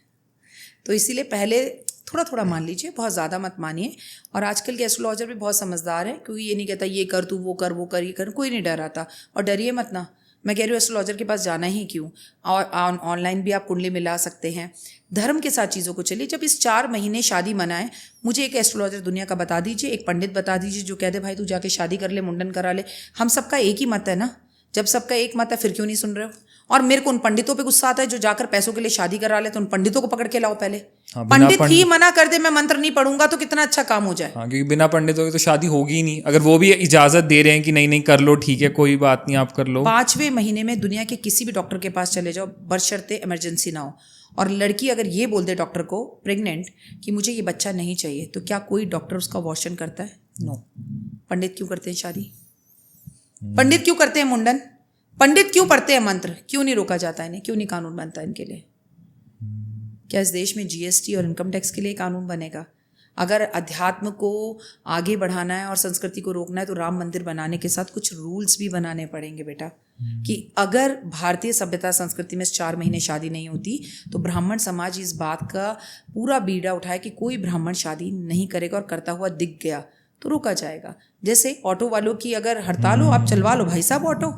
तो इसीलिए पहले थोड़ा थोड़ा मान लीजिए, बहुत ज़्यादा मत मानिए। और आजकल के एस्ट्रोलॉजर भी बहुत समझदार है, क्योंकि ये नहीं कहता ये कर तू, वो कर, वो कर, ये कर, कोई नहीं डराता। और डरिए मत ना, मैं कह रही हूँ एस्ट्रोलॉजर के पास जाना ही क्यों। और ऑनलाइन भी आप कुंडली मिला सकते हैं। धर्म के साथ चीज़ों को चलिए। जब इस 4 महीने शादी मनाएं, मुझे एक एस्ट्रोलॉजर दुनिया का बता दीजिए, एक पंडित बता दीजिए जो कह दे भाई तू जाके शादी कर ले, मुंडन करा ले। हम सबका एक ही मत है ना। जब सबका एक मत है, फिर क्यों नहीं सुन रहे हो? और मेरे को उन पंडितों पे गुस्सा आता है जो जाकर पैसों के लिए शादी करा ले। तो उन पंडितों को पकड़ के लाओ पहले। पंडित ही मना कर दे मैं मंत्र नहीं पढ़ूंगा, तो कितना अच्छा काम हो जाए। क्योंकि बिना पंडितों के तो शादी होगी ही नहीं। अगर वो भी इजाजत दे रहे हैं कि नहीं नहीं कर लो, ठीक है, कोई बात नहीं, आप कर लो। 5वें महीने में दुनिया के किसी भी डॉक्टर के पास चले जाओ, बशर्ते इमरजेंसी ना हो। और लड़की अगर ये बोल दे डॉक्टर को, प्रेग्नेंट, कि मुझे ये बच्चा नहीं चाहिए, तो क्या कोई डॉक्टर उसका अबॉर्शन करता है? नो। पंडित क्यों करते हैं शादी? पंडित क्यों करते हैं मुंडन? पंडित क्यों पढ़ते हैं मंत्र? क्यों नहीं रोका जाता इन्हें? क्यों नहीं कानून बनता इनके लिए? क्या इस देश में जीएसटी और इनकम टैक्स के लिए कानून बनेगा? अगर अध्यात्म को आगे बढ़ाना है और संस्कृति को रोकना है तो राम मंदिर बनाने के साथ कुछ रूल्स भी बनाने पड़ेंगे बेटा, कि अगर भारतीय सभ्यता संस्कृति में 4 महीने शादी नहीं होती तो ब्राह्मण समाज इस बात का पूरा बीड़ा उठाए कि कोई ब्राह्मण शादी नहीं करेगा, और करता हुआ दिख गया तो रोका जाएगा। जैसे ऑटो वालों की अगर हड़ताल हो, आप चलवा लो भाई साहब ऑटो,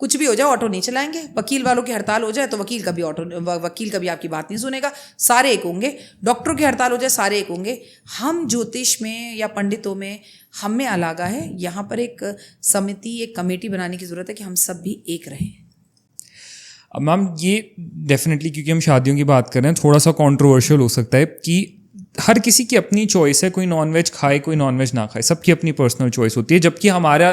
कुछ भी हो जाए ऑटो नहीं चलाएंगे। वकील वालों की हड़ताल हो जाए तो वकील कभी आपकी बात नहीं सुनेगा, सारे एक होंगे। डॉक्टरों की हड़ताल हो जाए सारे एक होंगे। हम ज्योतिष में या पंडितों में हम में अलग है, यहाँ पर एक समिति, एक कमेटी बनाने की ज़रूरत है कि हम सब भी एक रहें। अब मैम ये डेफिनेटली, क्योंकि हम शादियों की बात कर रहे हैं, थोड़ा सा कंट्रोवर्शियल हो सकता है कि हर किसी की अपनी चॉइस है, कोई नॉनवेज खाए कोई नॉनवेज ना खाए, सबकी अपनी पर्सनल चॉइस होती है। जबकि हमारा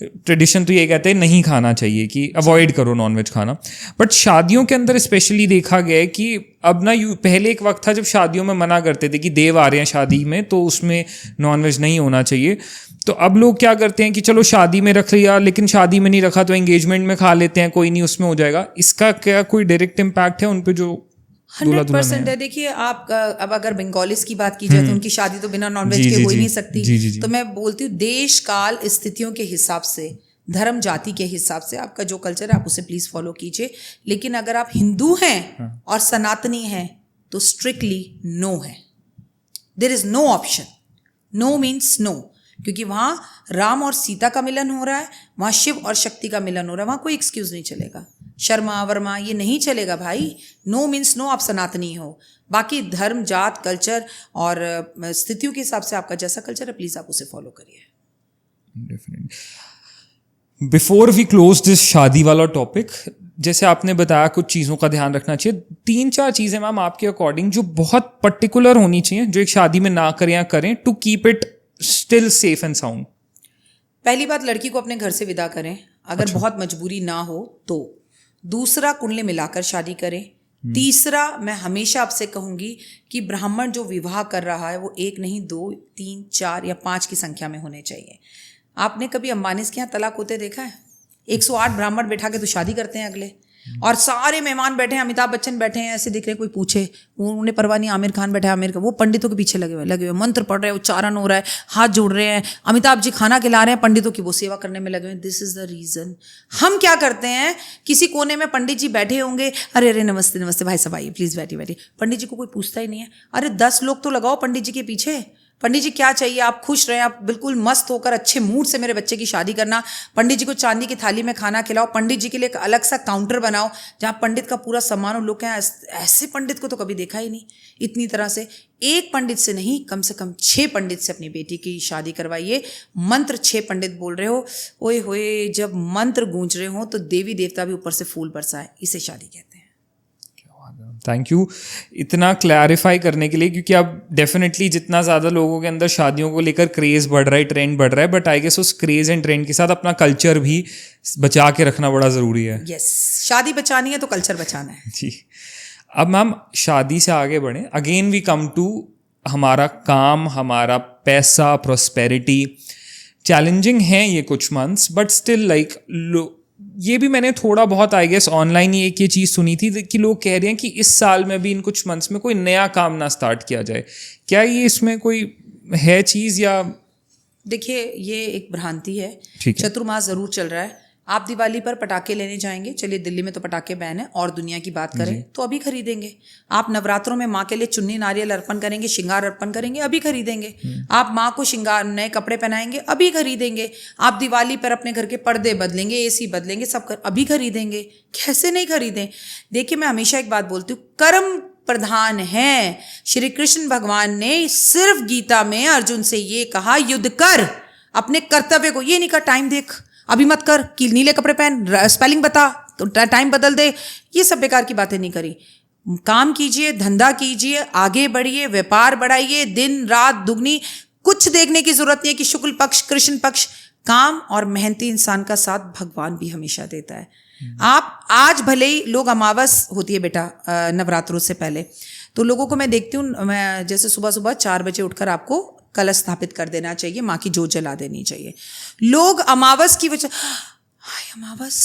ट्रेडिशन तो ये कहते हैं नहीं खाना चाहिए, कि अवॉइड करो नॉनवेज खाना। बट शादियों के अंदर स्पेशली देखा गया है कि अब ना पहले एक वक्त था जब शादियों में मना करते थे कि देव आ रहे हैं शादी में तो उसमें नॉनवेज नहीं होना चाहिए। तो अब लोग क्या करते हैं कि चलो शादी में रख लिया, लेकिन शादी में नहीं रखा तो एंगेजमेंट में खा लेते हैं, कोई नहीं उसमें हो जाएगा। इसका क्या कोई डायरेक्ट इम्पैक्ट है उन पे जो 100% है। देखिए आप अब अगर बंगालीज की बात की जाए तो उनकी शादी तो बिना नॉनवेज के हो ही नहीं सकती। तो मैं बोलती हूँ देश काल स्थितियों के हिसाब से, धर्म जाति के हिसाब से आपका जो कल्चर है आप उसे प्लीज फॉलो कीजिए। लेकिन अगर आप हिंदू हैं और सनातनी हैं तो स्ट्रिक्टली नो है, there is no option. No means no, क्योंकि वहाँ राम और सीता का मिलन हो रहा है, वहाँ शिव और शक्ति का मिलन हो रहा है, वहाँ कोई एक्सक्यूज नहीं चलेगा। शर्मा वर्मा ये नहीं चलेगा भाई। नो मीन्स नो, आप सनातनी हो। बाकी धर्म, जात, कल्चर और स्थितियों के हिसाब से आपका जैसा कल्चर है प्लीज आप उसे फॉलो करिए। Definitely. Before we close this शादी वाला टॉपिक, जैसे आपने बताया कुछ चीज़ों का ध्यान रखना चाहिए, 3-4 चीज़ें मैम आपके अकॉर्डिंग जो बहुत पर्टिकुलर होनी चाहिए, जो एक शादी में ना करें या करें to keep it still safe and sound. पहली बात, लड़की को अपने घर से विदा करें अगर बहुत मजबूरी ना हो तो। दूसरा, कुंडली मिलाकर शादी करें। तीसरा, मैं हमेशा आपसे कहूंगी कि ब्राह्मण जो विवाह कर रहा है वो 1 नहीं 2, 3, 4 या 5 की संख्या में होने चाहिए। आपने कभी अंबानी के यहाँ तलाक होते देखा है? 108 ब्राह्मण बैठा के तो शादी करते हैं अगले, और सारे मेहमान बैठे हैं, अमिताभ बच्चन बैठे हैं, ऐसे दिख रहे हैं, कोई पूछे उन्हें परवाह नहीं। आमिर खान बैठा है, आमिर का वो पंडितों के पीछे लगे हुए मंत्र पढ़ रहे हैं, उच्चारण हो रहा है, हाथ जोड़ रहे हैं, अमिताभ जी खाना खिला रहे हैं, पंडितों की वो सेवा करने में लगे हुए हैं। This is the reason. हम क्या करते हैं, किसी कोने में पंडित जी बैठे होंगे, अरे अरे नमस्ते नमस्ते भाई साहब आइए प्लीज बैठिए बैठिए। पंडित जी को कोई पूछता ही नहीं है। अरे 10 लोग तो लगाओ पंडित जी के पीछे। पंडित जी क्या चाहिए, आप खुश रहें, आप बिल्कुल मस्त होकर अच्छे मूड से मेरे बच्चे की शादी करना। पंडित जी को चांदी की थाली में खाना खिलाओ, पंडित जी के लिए एक अलग सा काउंटर बनाओ जहाँ पंडित का पूरा सम्मान हो। लोग क्या, ऐसे पंडित को तो कभी देखा ही नहीं। इतनी तरह से एक पंडित से नहीं, कम से कम 6 पंडित से अपनी बेटी की शादी करवाइए। मंत्र 6 पंडित बोल रहे हो, ओए होए, जब मंत्र गूंज रहे हो तो देवी देवता भी ऊपर से फूल बरसाए, इसे शादी कहते हैं। थैंक यू इतना क्लैरिफाई करने के लिए, क्योंकि अब डेफिनेटली जितना ज़्यादा लोगों के अंदर शादियों को लेकर क्रेज़ बढ़ रहा है, ट्रेंड बढ़ रहा है, बट आई गेस उस क्रेज़ एंड ट्रेंड के साथ अपना कल्चर भी बचा के रखना बड़ा ज़रूरी है। यस, शादी बचानी है तो कल्चर बचाना है जी। अब मैम शादी से आगे बढ़ें, अगेन वी कम टू हमारा काम, हमारा पैसा, प्रॉस्पेरिटी। चैलेंजिंग है ये कुछ मंथ्स, बट स्टिल लाइक ये भी मैंने थोड़ा बहुत आई गेस ऑनलाइन ही एक ये चीज़ सुनी थी कि लोग कह रहे हैं कि इस साल में भी इन कुछ मंथ्स में कोई नया काम ना स्टार्ट किया जाए। क्या ये इसमें कोई है चीज़ या? देखिए ये एक भ्रांति है। ठीक है। चतुर्मास जरूर चल रहा है। आप दिवाली पर पटाखे लेने जाएंगे, चलिए दिल्ली में तो पटाखे बैन है, और दुनिया की बात करें तो अभी खरीदेंगे। आप नवरात्रों में माँ के लिए चुन्नी नारियल अर्पण करेंगे, श्रृंगार अर्पण करेंगे, अभी खरीदेंगे। आप माँ को श्रृंगार नए कपड़े पहनाएंगे, अभी खरीदेंगे। आप दिवाली पर अपने घर के पर्दे बदलेंगे, एसी बदलेंगे, सब अभी खरीदेंगे। कैसे नहीं खरीदें? देखिए मैं हमेशा एक बात बोलती हूँ, कर्म प्रधान है। श्री कृष्ण भगवान ने सिर्फ गीता में अर्जुन से ये कहा, युद्ध कर, अपने कर्तव्य को। ये नहीं कहा टाइम देख, अभी मत कर, कि नीले कपड़े पहन, स्पेलिंग बता, टाइम बदल दे, ये सब बेकार की बातें नहीं करी। काम कीजिए, धंधा कीजिए, आगे बढ़िए, व्यापार बढ़ाइए, दिन रात दुगनी। कुछ देखने की जरूरत नहीं है कि शुक्ल पक्ष कृष्ण पक्ष। काम और मेहनती इंसान का साथ भगवान भी हमेशा देता है। आप आज भले ही लोग, अमावस होती है बेटा नवरात्रों से पहले, तो लोगों को मैं देखती हूँ, मैं जैसे सुबह सुबह 4 बजे उठकर आपको कलश स्थापित कर देना चाहिए, माँ की जोत जला देनी चाहिए। लोग अमावस की वजह, हाय अमावस,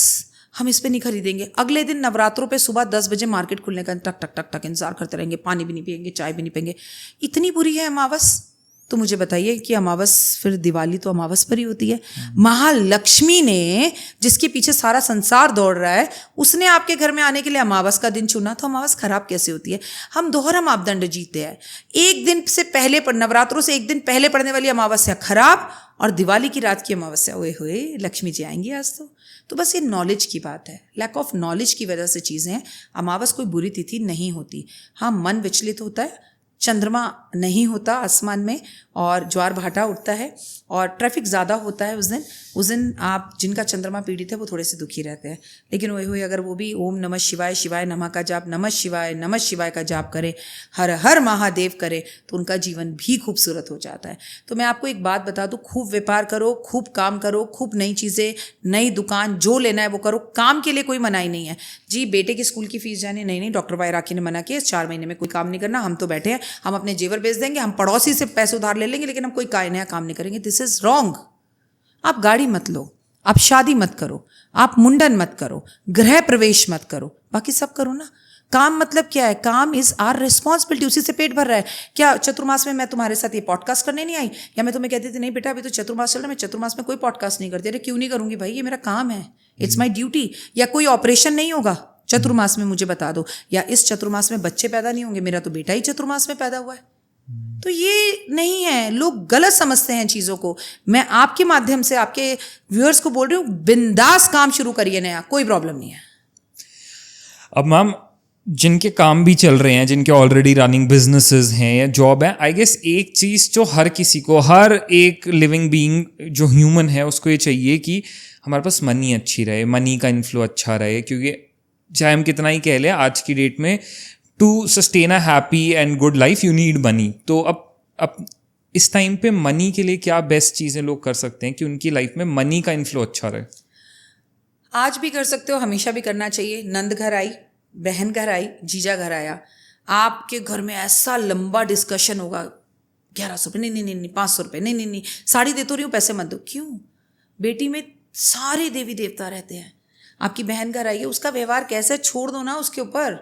हम इस पे नहीं खरीदेंगे। अगले दिन नवरात्रों पे सुबह 10 बजे मार्केट खुलने का टक टक टक टक इंतजार करते रहेंगे, पानी भी नहीं पियेंगे, चाय भी नहीं पियेंगे। इतनी बुरी है अमावस। तो मुझे बताइए कि अमावस, फिर दिवाली तो अमावस पर ही होती है। महालक्ष्मी ने, जिसके पीछे सारा संसार दौड़ रहा है, उसने आपके घर में आने के लिए अमावस का दिन चुना, तो अमावस खराब कैसे होती है? हम दोहरा मापदंड जीते हैं। एक दिन से पहले, नवरात्रों से एक दिन पहले पड़ने वाली अमावस्या खराब, और दिवाली की रात की अमावस्या ओए होए लक्ष्मी जी आएंगी आज तो बस ये नॉलेज की बात है, लैक ऑफ नॉलेज की वजह से चीज़ें हैं। अमावस कोई बुरी तिथि नहीं होती। हाँ, मन विचलित होता है, चंद्रमा नहीं होता आसमान में, और ज्वार भाटा उठता है, और ट्रैफिक ज़्यादा होता है उस दिन आप जिनका चंद्रमा पीड़ित है वो थोड़े से दुखी रहते हैं। लेकिन वही हुई अगर वो भी ओम नमः शिवाय, शिवाय नमः का जाप, नमः शिवाय का जाप करें, हर हर महादेव करें, तो उनका जीवन भी खूबसूरत हो जाता है। तो मैं आपको एक बात बता दूँ, खूब व्यापार करो, खूब काम करो, खूब नई चीज़ें, नई दुकान, जो लेना है वो करो। काम के लिए कोई मनाही नहीं है जी। बेटे की स्कूल की फीस जानी, नहीं, डॉक्टर वाई राखी ने मना किया, 4 महीने में कोई काम नहीं करना, हम तो बैठे हैं, हम अपने जेवर बेच देंगे, हम पड़ोसी से पैसे उधार ले लेंगे, लेकिन हम कोई नया काम नहीं करेंगे। This is wrong. आप गाड़ी मत लो, आप शादी मत करो, आप मुंडन मत करो, गृह प्रवेश मत करो, बाकी सब करो ना। काम मतलब क्या है? काम इज आर रिस्पॉन्सिबिलिटी, उसी से पेट भर रहा है। क्या चतुर्मास में मैं तुम्हारे साथ ये पॉडकास्ट करने नहीं आई, या मैं तुम्हें कहती थी नहीं बेटा अभी तो चतुर्मास चल रहा है, मैं चतुर्मास में कोई पॉडकास्ट नहीं करती। अरे क्यों नहीं करूंगी भाई, ये मेरा काम है, इट्स माई ड्यूटी। या कोई ऑपरेशन नहीं होगा चतुर्मास में, मुझे बता दो। या इस चतुर्मास में बच्चे पैदा नहीं होंगे, मेरा तो बेटा ही चतुर्मास में पैदा हुआ है। तो ये नहीं है, लोग गलत समझते हैं चीज़ों को। मैं आपके माध्यम से आपके व्यूअर्स को बोल रही हूँ, बिंदास काम शुरू करिए नया, कोई प्रॉब्लम नहीं है। अब मैम, जिनके काम भी चल रहे हैं, जिनके ऑलरेडी रनिंग बिजनेसेस हैं या जॉब है, आई गेस एक चीज़ जो हर किसी को, हर एक लिविंग बीइंग जो ह्यूमन है, उसको ये चाहिए कि हमारे पास मनी अच्छी रहे, मनी का इन्फ्लो अच्छा रहे। क्योंकि चाहे हम कितना ही कह लें, आज की डेट में to sustain a happy and good life you need money. तो अब इस टाइम पे मनी के लिए क्या बेस्ट चीज़ें लोग कर सकते हैं कि उनकी लाइफ में मनी का इन्फ्लो अच्छा रहे? आज भी कर सकते हो, हमेशा भी करना चाहिए। नंद घर आई, बहन घर आई, जीजा घर आया, आपके घर में ऐसा लंबा डिस्कशन होगा, 1100 रुपये नहीं, 500 रुपये नहीं, साड़ी दे तो रही हूँ, पैसे मत दो। क्यों? बेटी में सारे देवी देवता रहते हैं। आपकी बहन घर आई है, उसका व्यवहार कैसा है छोड़ दो ना उसके ऊपर,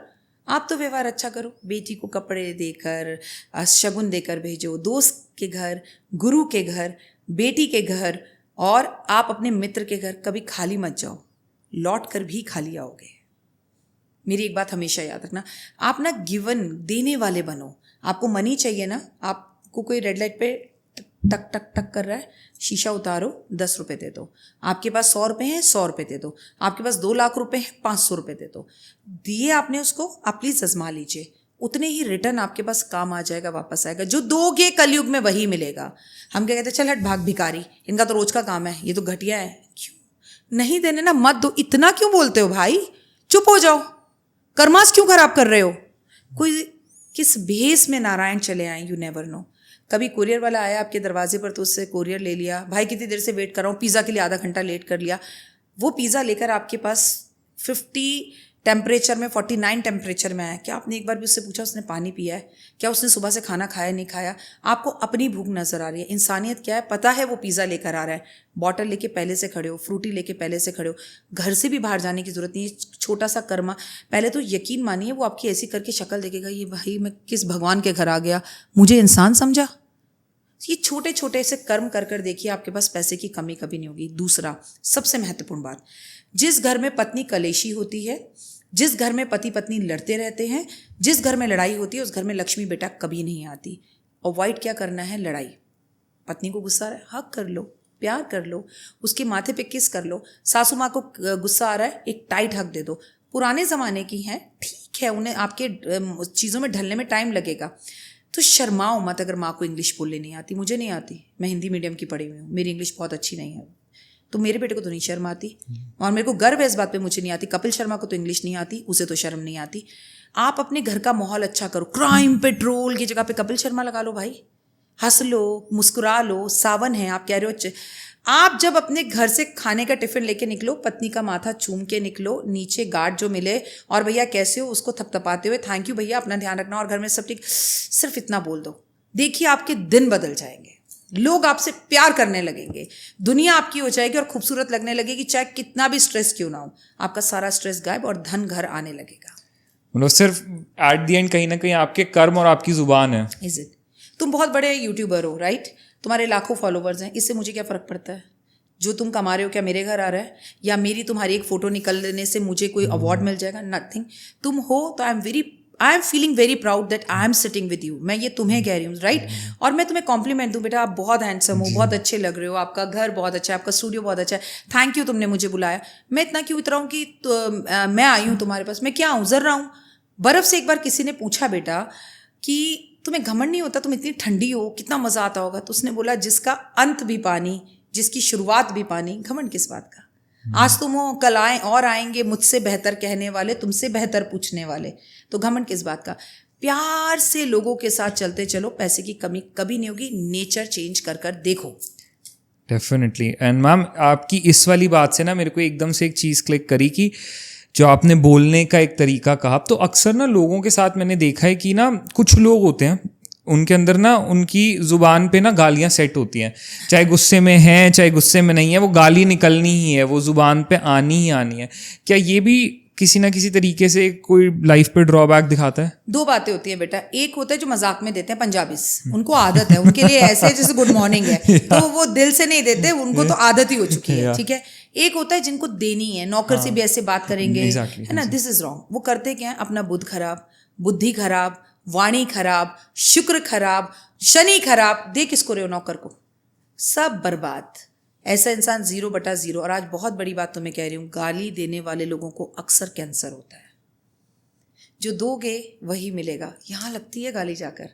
आप तो व्यवहार अच्छा करो। बेटी को कपड़े देकर, शगुन देकर भेजो, दोस्त के घर, गुरु के घर, बेटी के घर, और आप अपने मित्र के घर कभी खाली मत जाओ, लौट कर भी खाली आओगे। मेरी एक बात हमेशा याद रखना, आप ना गिवन, देने वाले बनो। आपको मनी चाहिए ना, आपको कोई रेड लाइट पे टक टक टक कर रहा है, शीशा उतारो, 10 रुपये दे दो। आपके पास 100 रुपये हैं, 100 रुपये दे दो। आपके पास 2 लाख रुपए हैं, 500 रुपये दे दो। दिए आपने उसको, आप प्लीज़ आजमा लीजिए, उतने ही रिटर्न आपके पास काम आ जाएगा, वापस आएगा। जो दोगे कलयुग में वही मिलेगा। हम क्या कहते हैं, चल हट भाग भिखारी, इनका तो रोज का काम है, ये तो घटिया है। क्यों नहीं देने ना, मत दो। इतना क्यों बोलते हो भाई, चुप हो जाओ, कर्मास क्यों खराब कर रहे हो? कोई किस भेष में नारायण चले आए, यू नेवर नो। कभी कुरियर वाला आया आपके दरवाजे पर, तो उससे कुरियर ले लिया, भाई कितनी देर से वेट कर रहा हूँ, पिज़्ज़ा के लिए आधा घंटा लेट कर लिया। वो पिज़्ज़ा लेकर आपके पास 50 टेम्परेचर में, 49 टेम्परेचर में आया। क्या आपने एक बार भी उससे पूछा उसने पानी पिया है? क्या उसने सुबह से खाना खाया नहीं खाया? आपको अपनी भूख नजर आ रही है। इंसानियत क्या है पता है, वो पिज़्ज़ा लेकर आ रहा है, बॉटल लेके पहले से खड़े हो, फ्रूटी लेके पहले से खड़े हो, घर से भी बाहर जाने की जरूरत नहीं है। छोटा सा कर्मा, पहले तो यकीन मानिए वो आपकी ऐसी करके शक्ल देखेगा, ये भाई मैं किस भगवान के घर आ गया, मुझे इंसान समझा। ये छोटे छोटे से कर्म कर कर देखिए, आपके पास पैसे की कमी कभी नहीं होगी। दूसरा सबसे महत्वपूर्ण बात, जिस घर में पत्नी कलेशी होती है, जिस घर में पति पत्नी लड़ते रहते हैं, जिस घर में लड़ाई होती है, उस घर में लक्ष्मी बेटा कभी नहीं आती। अवॉइड क्या करना है? लड़ाई। पत्नी को गुस्सा आ रहा है, हक कर लो, प्यार कर लो, उसके माथे पे किस कर लो। सासू माँ को गुस्सा आ रहा है, एक टाइट हक दे दो। पुराने ज़माने की हैं, ठीक है, उन्हें आपके चीज़ों में ढलने में टाइम लगेगा, तो शर्माओ मत। अगर माँ को इंग्लिश बोलने नहीं आती, मुझे नहीं आती, मैं हिंदी मीडियम की पढ़ी हुई हूँ, मेरी इंग्लिश बहुत अच्छी नहीं है, तो मेरे बेटे को तो नहीं शर्म आती, और मेरे को गर्व है इस बात पे, मुझे नहीं आती। कपिल शर्मा को तो इंग्लिश नहीं आती, उसे तो शर्म नहीं आती। आप अपने घर का माहौल अच्छा करो, क्राइम पेट्रोल की जगह पे कपिल शर्मा लगा लो भाई, हंस लो, मुस्कुरा लो। सावन है, आप कह रहे हो, आप जब अपने घर से खाने का टिफिन लेके निकलो, पत्नी का माथा चूम के निकलो, नीचे गार्ड जो मिले, और भैया कैसे हो, उसको थपथपाते हुए थैंक यू भैया, अपना ध्यान रखना, और घर में सब ठीक, सिर्फ इतना बोल दो। देखिए आपके दिन बदल जाएंगे, लोग आपसे प्यार करने लगेंगे, दुनिया आपकी हो जाएगी और खूबसूरत लगने लगेगी। चाहे कितना भी स्ट्रेस क्यों ना हो, आपका सारा स्ट्रेस गायब और धन घर आने लगेगा। मतलब सिर्फ एट द एंड कहीं ना कहीं आपके कर्म और आपकी जुबान है। Is it? तुम बहुत बड़े यूट्यूबर हो, राइट, तुम्हारे लाखों फॉलोवर्स हैं, इससे मुझे क्या फ़र्क पड़ता है? जो तुम कमा रहे हो क्या मेरे घर आ रहा है? या मेरी तुम्हारी एक फ़ोटो निकलने से मुझे कोई अवार्ड मिल जाएगा? नथिंग। तुम हो तो I am feeling very proud that I am sitting with you. मैं ये तुम्हें कह रही हूँ, राइट? और मैं तुम्हें कॉम्प्लीमेंट दूँ, बेटा आप बहुत हैंडसम हो, बहुत अच्छे लग रहे हो, आपका घर बहुत अच्छा है, आपका स्टूडियो बहुत अच्छा है, थैंक यू तुमने मुझे बुलाया। मैं इतना क्यों उतरा हूँ कि मैं आई हूँ तुम्हारे पास, मैं क्या हूँ, ज़र्रा हूँ? बर्फ़ से एक बार किसी ने पूछा बेटा कि तुम्हें घमंड नहीं होता, तुम इतनी ठंडी हो, कितना मज़ा आता होगा? तो उसने बोला जिसका अंत भी पानी, जिसकी शुरुआत भी पानी, घमंड किस बात का? आज तुम हो, कल आए और आएंगे मुझसे बेहतर कहने वाले, तुमसे बेहतर पूछने वाले, तो घमंड किस बात का? प्यार से लोगों के साथ चलते चलो, पैसे की कमी कभी नहीं होगी, नेचर चेंज कर कर देखो। डेफिनेटली। एंड मैम आपकी इस वाली बात से ना मेरे को एकदम से एक चीज़ क्लिक करी कि जो आपने बोलने का एक तरीका कहा, तो अक्सर ना लोगों के साथ मैंने देखा है कि ना कुछ लोग होते हैं उनके अंदर ना उनकी ज़ुबान पे ना गालियाँ सेट होती हैं, चाहे गुस्से में हैं चाहे गुस्से में नहीं है, वो गाली निकलनी ही है, वो ज़ुबान पे आनी ही आनी है। क्या ये भी किसी ना किसी तरीके से कोई लाइफ पे ड्रॉबैक दिखाता है? दो बातें होती है बेटा, एक होता है जो मजाक में देते हैं पंजाबीज, उनको आदत है, उनके लिए ऐसे जैसे गुड मॉर्निंग है, तो वो दिल से नहीं देते, उनको तो आदत ही हो चुकी है, ठीक है। एक होता है जिनको देनी है, नौकर से भी ऐसे बात करेंगे, है ना, दिस इज रॉन्ग। वो करते क्या है, अपना बुद्ध खराब, बुद्धि खराब, वाणी खराब, शुक्र खराब, शनि खराब, दे किसको रहे हो नौकर को, सब बर्बाद। ऐसा इंसान 0/0। और आज बहुत बड़ी बात तुम्हें कह रही हूँ, गाली देने वाले लोगों को अक्सर कैंसर होता है। जो दोगे वही मिलेगा। यहाँ लगती है गाली जाकर।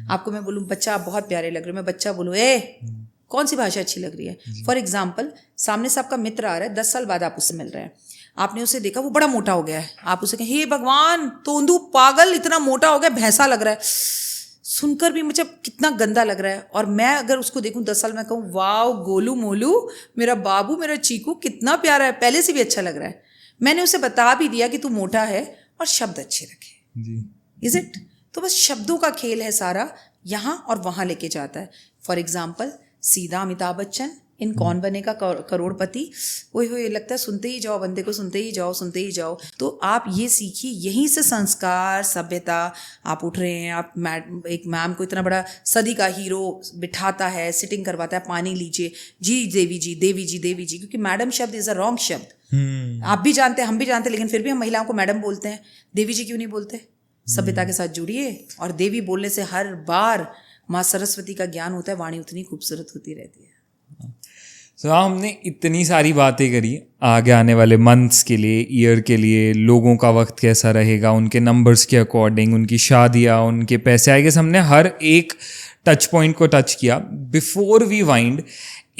आपको मैं बोलूँ बच्चा आप बहुत प्यारे लग रहे हो, मैं बच्चा बोलूँ कौन सी भाषा अच्छी लग रही है? फॉर एग्जाम्पल, सामने से आपका मित्र आ रहा है, 10 साल बाद आप उससे मिल रहे हैं, आपने उसे देखा वो बड़ा मोटा हो गया है, आप उसे कहें हे भगवान तोंदू पागल इतना मोटा हो गया, भैंसा लग रहा है, सुनकर भी मुझे कितना गंदा लग रहा है। और मैं अगर उसको देखूं 10 साल में कहूँ वाओ गोलू मोलू, मेरा बाबू, मेरा चीकू कितना प्यारा है, पहले से भी अच्छा लग रहा है। मैंने उसे बता भी दिया कि तू मोटा है और शब्द अच्छे रखे, इज इट? तो बस शब्दों का खेल है सारा, यहाँ और वहाँ लेके जाता है। फॉर एग्जाम्पल, सीधा अमिताभ बच्चन इन कौन बनेगा करोड़पति, ओए होए लगता है सुनते ही जाओ बंदे को, सुनते ही जाओ सुनते ही जाओ। तो आप ये सीखिए, यहीं से संस्कार, सभ्यता। आप उठ रहे हैं, आप एक मैम को इतना बड़ा सदी का हीरो बिठाता है, सिटिंग करवाता है, पानी लीजिए, जी देवी जी देवी जी देवी जी, क्योंकि मैडम शब्द इज अ रॉन्ग शब्द। आप भी जानते हैं, हम भी जानते हैं, लेकिन फिर भी हम महिलाओं को मैडम बोलते हैं, देवी जी क्यों नहीं बोलते? सभ्यता के साथ जुड़िए, और देवी बोलने से हर बार माँ सरस्वती का ज्ञान होता है, वाणी उतनी खूबसूरत होती रहती है। तो हमने इतनी सारी बातें करी आगे आने वाले मंथ्स के लिए, ईयर के लिए, लोगों का वक्त कैसा रहेगा, उनके नंबर्स के अकॉर्डिंग, उनकी शादियाँ, उनके पैसे, आई गेस हमने हर एक टच पॉइंट को टच किया। बिफोर वी वाइंड,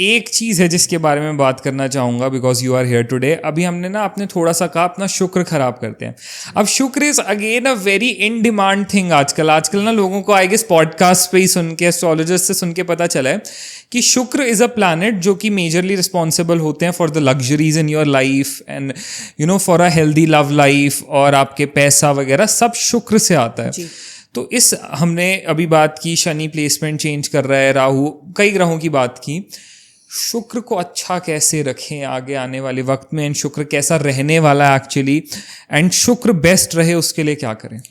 एक चीज़ है जिसके बारे में बात करना चाहूँगा, because you are here today. अभी हमने ना आपने थोड़ा सा कहा अपना शुक्र खराब करते हैं। अब शुक्र is again a very in demand thing आजकल ना लोगों को आई गेस पॉडकास्ट पे ही सुन के, एस्ट्रोलॉजर्स से सुन के पता चला है कि शुक्र इज अ प्लैनेट जो कि मेजरली रिस्पॉन्सिबल होते हैं for the luxuries in your life and you know for a healthy love life, और आपके पैसा वगैरह सब शुक्र से आता है। तो इस हमने अभी बात की शनि प्लेसमेंट चेंज कर रहा है, राहु, कई ग्रहों की बात की। शुक्र को अच्छा कैसे रखें आगे आने वाले वक्त में, एंड शुक्र कैसा रहने वाला है एक्चुअली, एंड शुक्र बेस्ट रहे उसके लिए क्या करें?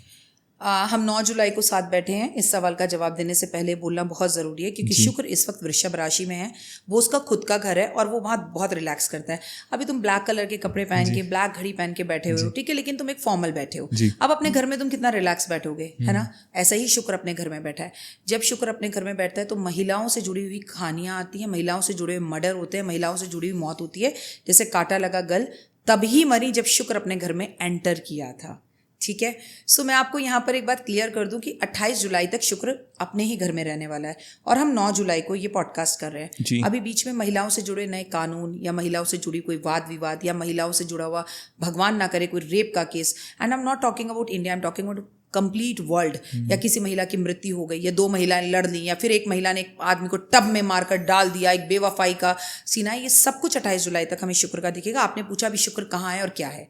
हम 9 जुलाई को साथ बैठे हैं। इस सवाल का जवाब देने से पहले बोलना बहुत ज़रूरी है, क्योंकि शुक्र इस वक्त वृषभ राशि में है, वो उसका खुद का घर है और वो वहाँ बहुत रिलैक्स करता है। अभी तुम ब्लैक कलर के कपड़े पहन के, ब्लैक घड़ी पहन के बैठे हुए हो, ठीक है, लेकिन तुम एक फॉर्मल बैठे हो। अब अपने घर में तुम कितना रिलैक्स बैठोगे, है ना? ऐसा ही शुक्र अपने घर में बैठा है। जब शुक्र अपने घर में बैठता है तो महिलाओं से जुड़ी हुई कहानियाँ आती हैं, महिलाओं से जुड़े हुए मर्डर होते हैं, महिलाओं से जुड़ी हुई मौत होती है। जैसे कांटा लगा गल तभी मरी जब शुक्र अपने घर में एंटर किया था, ठीक है। सो मैं आपको यहाँ पर एक बात क्लियर कर दूं कि 28 जुलाई तक शुक्र अपने ही घर में रहने वाला है, और हम 9 जुलाई को ये पॉडकास्ट कर रहे हैं। अभी बीच में महिलाओं से जुड़े नए कानून, या महिलाओं से जुड़ी कोई वाद विवाद, या महिलाओं से जुड़ा हुआ भगवान ना करे कोई रेप का case, and I am not talking about India, I am talking about complete world, या किसी महिला की मृत्यु हो गई, या 2 महिलाएं लड़ ली, या फिर एक महिला ने एक आदमी को टब में मारकर डाल दिया, एक बेवफाई का सीना, ये सब कुछ 28 जुलाई तक हमें शुक्र का दिखेगा। आपने पूछा अभी शुक्र कहाँ है और क्या है?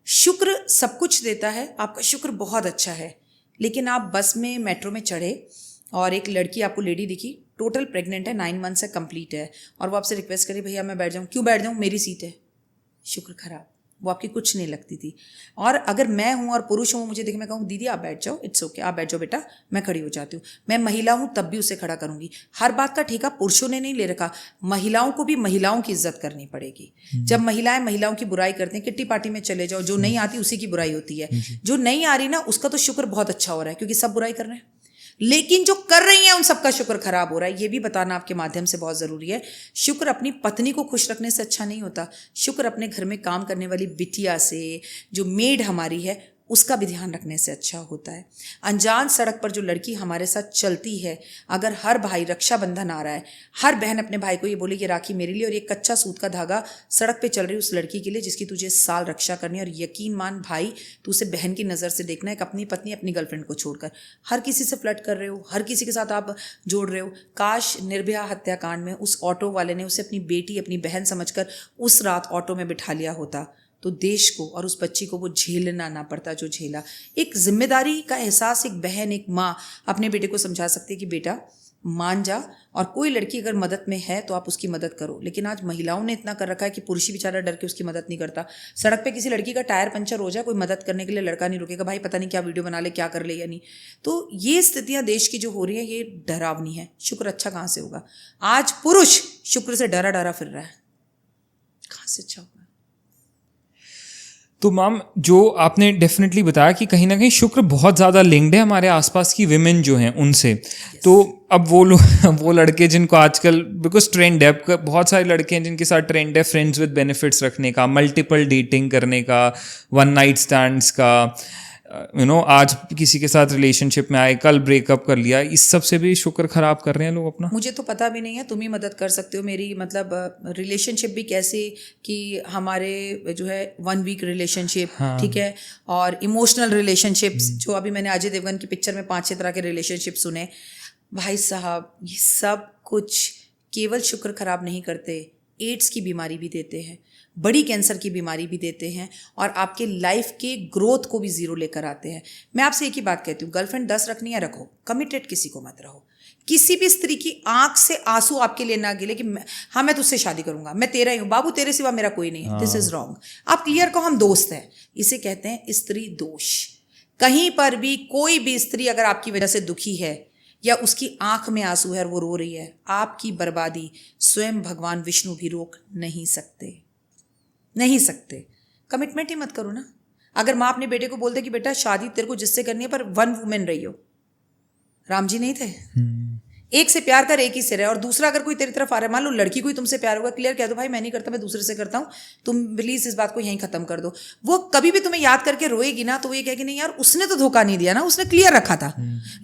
शुक्र सब कुछ देता है, आपका शुक्र बहुत अच्छा है, लेकिन आप बस में, मेट्रो में चढ़े और एक लड़की आपको लेडी दिखी, टोटल प्रेग्नेंट है, 9 मंथ्स है, कंप्लीट है, और वो आपसे रिक्वेस्ट करी भैया मैं बैठ जाऊँ, क्यों बैठ जाऊँ, मेरी सीट है, शुक्र खराब। वो आपकी कुछ नहीं लगती थी। और अगर मैं हूँ और पुरुष हूँ, मुझे देखे मैं कहूँ दीदी आप बैठ जाओ, इट्स ओके, आप बैठ जाओ बेटा, मैं खड़ी हो जाती हूँ। मैं महिला हूँ तब भी उसे खड़ा करूँगी। हर बात का ठेका पुरुषों ने नहीं ले रखा, महिलाओं को भी महिलाओं की इज्जत करनी पड़ेगी। जब महिलाएं महिलाओं की बुराई करते हैं, किट्टी पार्टी में चले जाओ, जो नहीं आती उसी की बुराई होती है। जो नहीं आ रही ना, उसका तो शुक्र बहुत अच्छा हो रहा है, क्योंकि सब बुराई कर रहे हैं। लेकिन जो कर रही हैं उन सबका शुक्र खराब हो रहा है, ये भी बताना आपके माध्यम से बहुत ज़रूरी है। शुक्र अपनी पत्नी को खुश रखने से अच्छा नहीं होता, शुक्र अपने घर में काम करने वाली बिटिया से, जो मेड हमारी है, उसका भी ध्यान रखने से अच्छा होता है। अनजान सड़क पर जो लड़की हमारे साथ चलती है, अगर हर भाई, रक्षाबंधन आ रहा है, हर बहन अपने भाई को ये बोले ये राखी मेरे लिए, और ये कच्चा सूत का धागा सड़क पे चल रही उस लड़की के लिए जिसकी तुझे साल रक्षा करनी है, और यकीन मान भाई तू उसे बहन की नज़र से देखना है, एक अपनी पत्नी अपनी गर्लफ्रेंड को छोड़कर हर किसी से फ्लर्ट कर रहे हो, हर किसी के साथ आप जोड़ रहे हो। काश निर्भया हत्याकांड में उस ऑटो वाले ने उसे अपनी बेटी, अपनी बहन समझकर उस रात ऑटो में बिठा लिया होता, तो देश को और उस बच्ची को वो झेलना ना पड़ता जो झेला। एक जिम्मेदारी का एहसास एक बहन, एक माँ अपने बेटे को समझा सकती है कि बेटा मान जा, और कोई लड़की अगर मदद में है तो आप उसकी मदद करो। लेकिन आज महिलाओं ने इतना कर रखा है कि पुरुष ही बेचारा डर के उसकी मदद नहीं करता। सड़क पे किसी लड़की का टायर पंचर हो जाए, कोई मदद करने के लिए लड़का नहीं रुकेगा, भाई पता नहीं क्या वीडियो बना ले, क्या कर ले या नहीं। तो ये स्थितियां देश की जो हो रही है, ये डरावनी है। शुक्र अच्छा कहाँ से होगा? आज पुरुष शुक्र से डरा डरा फिर रहा है, कहाँ से अच्छा होगा? तो मैम, जो आपने डेफिनेटली बताया कि कहीं ना कहीं शुक्र बहुत ज़्यादा लिंक्ड है हमारे आसपास की विमेन जो हैं उनसे। तो अब वो लोग, वो लड़के जिनको आजकल, बिकॉज ट्रेंड है, बहुत सारे लड़के हैं जिनके साथ ट्रेंड है फ्रेंड्स विद बेनिफिट्स रखने का, मल्टीपल डेटिंग करने का, वन नाइट स्टैंड्स का, आज किसी के साथ रिलेशनशिप में आए, कल ब्रेकअप कर लिया, इस सब से भी शुक्र खराब कर रहे हैं लोग अपना। मुझे तो पता भी नहीं है, तुम ही मदद कर सकते हो मेरी। मतलब रिलेशनशिप भी कैसे कि हमारे जो है 1 वीक रिलेशनशिप, ठीक है, और इमोशनल रिलेशनशिप्स, जो अभी मैंने अजय देवगन की पिक्चर में 5-6 तरह के रिलेशनशिप सुने। भाई साहब, ये सब कुछ केवल शुक्र खराब नहीं करते, एड्स की बीमारी भी देते हैं, बड़ी कैंसर की बीमारी भी देते हैं, और आपके लाइफ के ग्रोथ को भी जीरो लेकर आते हैं। मैं आपसे एक ही बात कहती हूँ, गर्लफ्रेंड 10 रखनी है रखो, कमिटेड किसी को मत रहो। किसी भी स्त्री की आंख से आंसू आपके लिए ना गिले कि हाँ मैं तुझसे शादी करूंगा, मैं तेरा ही हूँ बाबू, तेरे सिवा मेरा कोई नहीं है। This is wrong. आप क्लियर कहो हम दोस्त हैं। इसे कहते हैं स्त्री दोष। कहीं पर भी कोई भी स्त्री अगर आपकी वजह से दुखी है या उसकी आंख में आंसू है और वो रो रही है, आपकी बर्बादी स्वयं भगवान विष्णु भी रोक नहीं सकते, नहीं सकते। कमिटमेंट ही मत करो ना। अगर माँ अपने बेटे को बोलते कि बेटा शादी तेरे को जिससे करनी है पर 1 वुमेन रही हो, राम जी नहीं थे? एक से प्यार कर, एक ही से रहे। और दूसरा अगर कोई तेरी तरफ आ रहा है, मान लो लड़की को ही तुमसे प्यार होगा, क्लियर कह दो भाई मैं नहीं करता, मैं दूसरे से करता हूँ, तुम प्लीज इस बात को यहीं खत्म कर दो। वो कभी भी तुम्हें याद करके रोएगी ना, तो वो ये कहेगी नहीं यार उसने तो धोखा नहीं दिया ना, उसने क्लियर रखा था।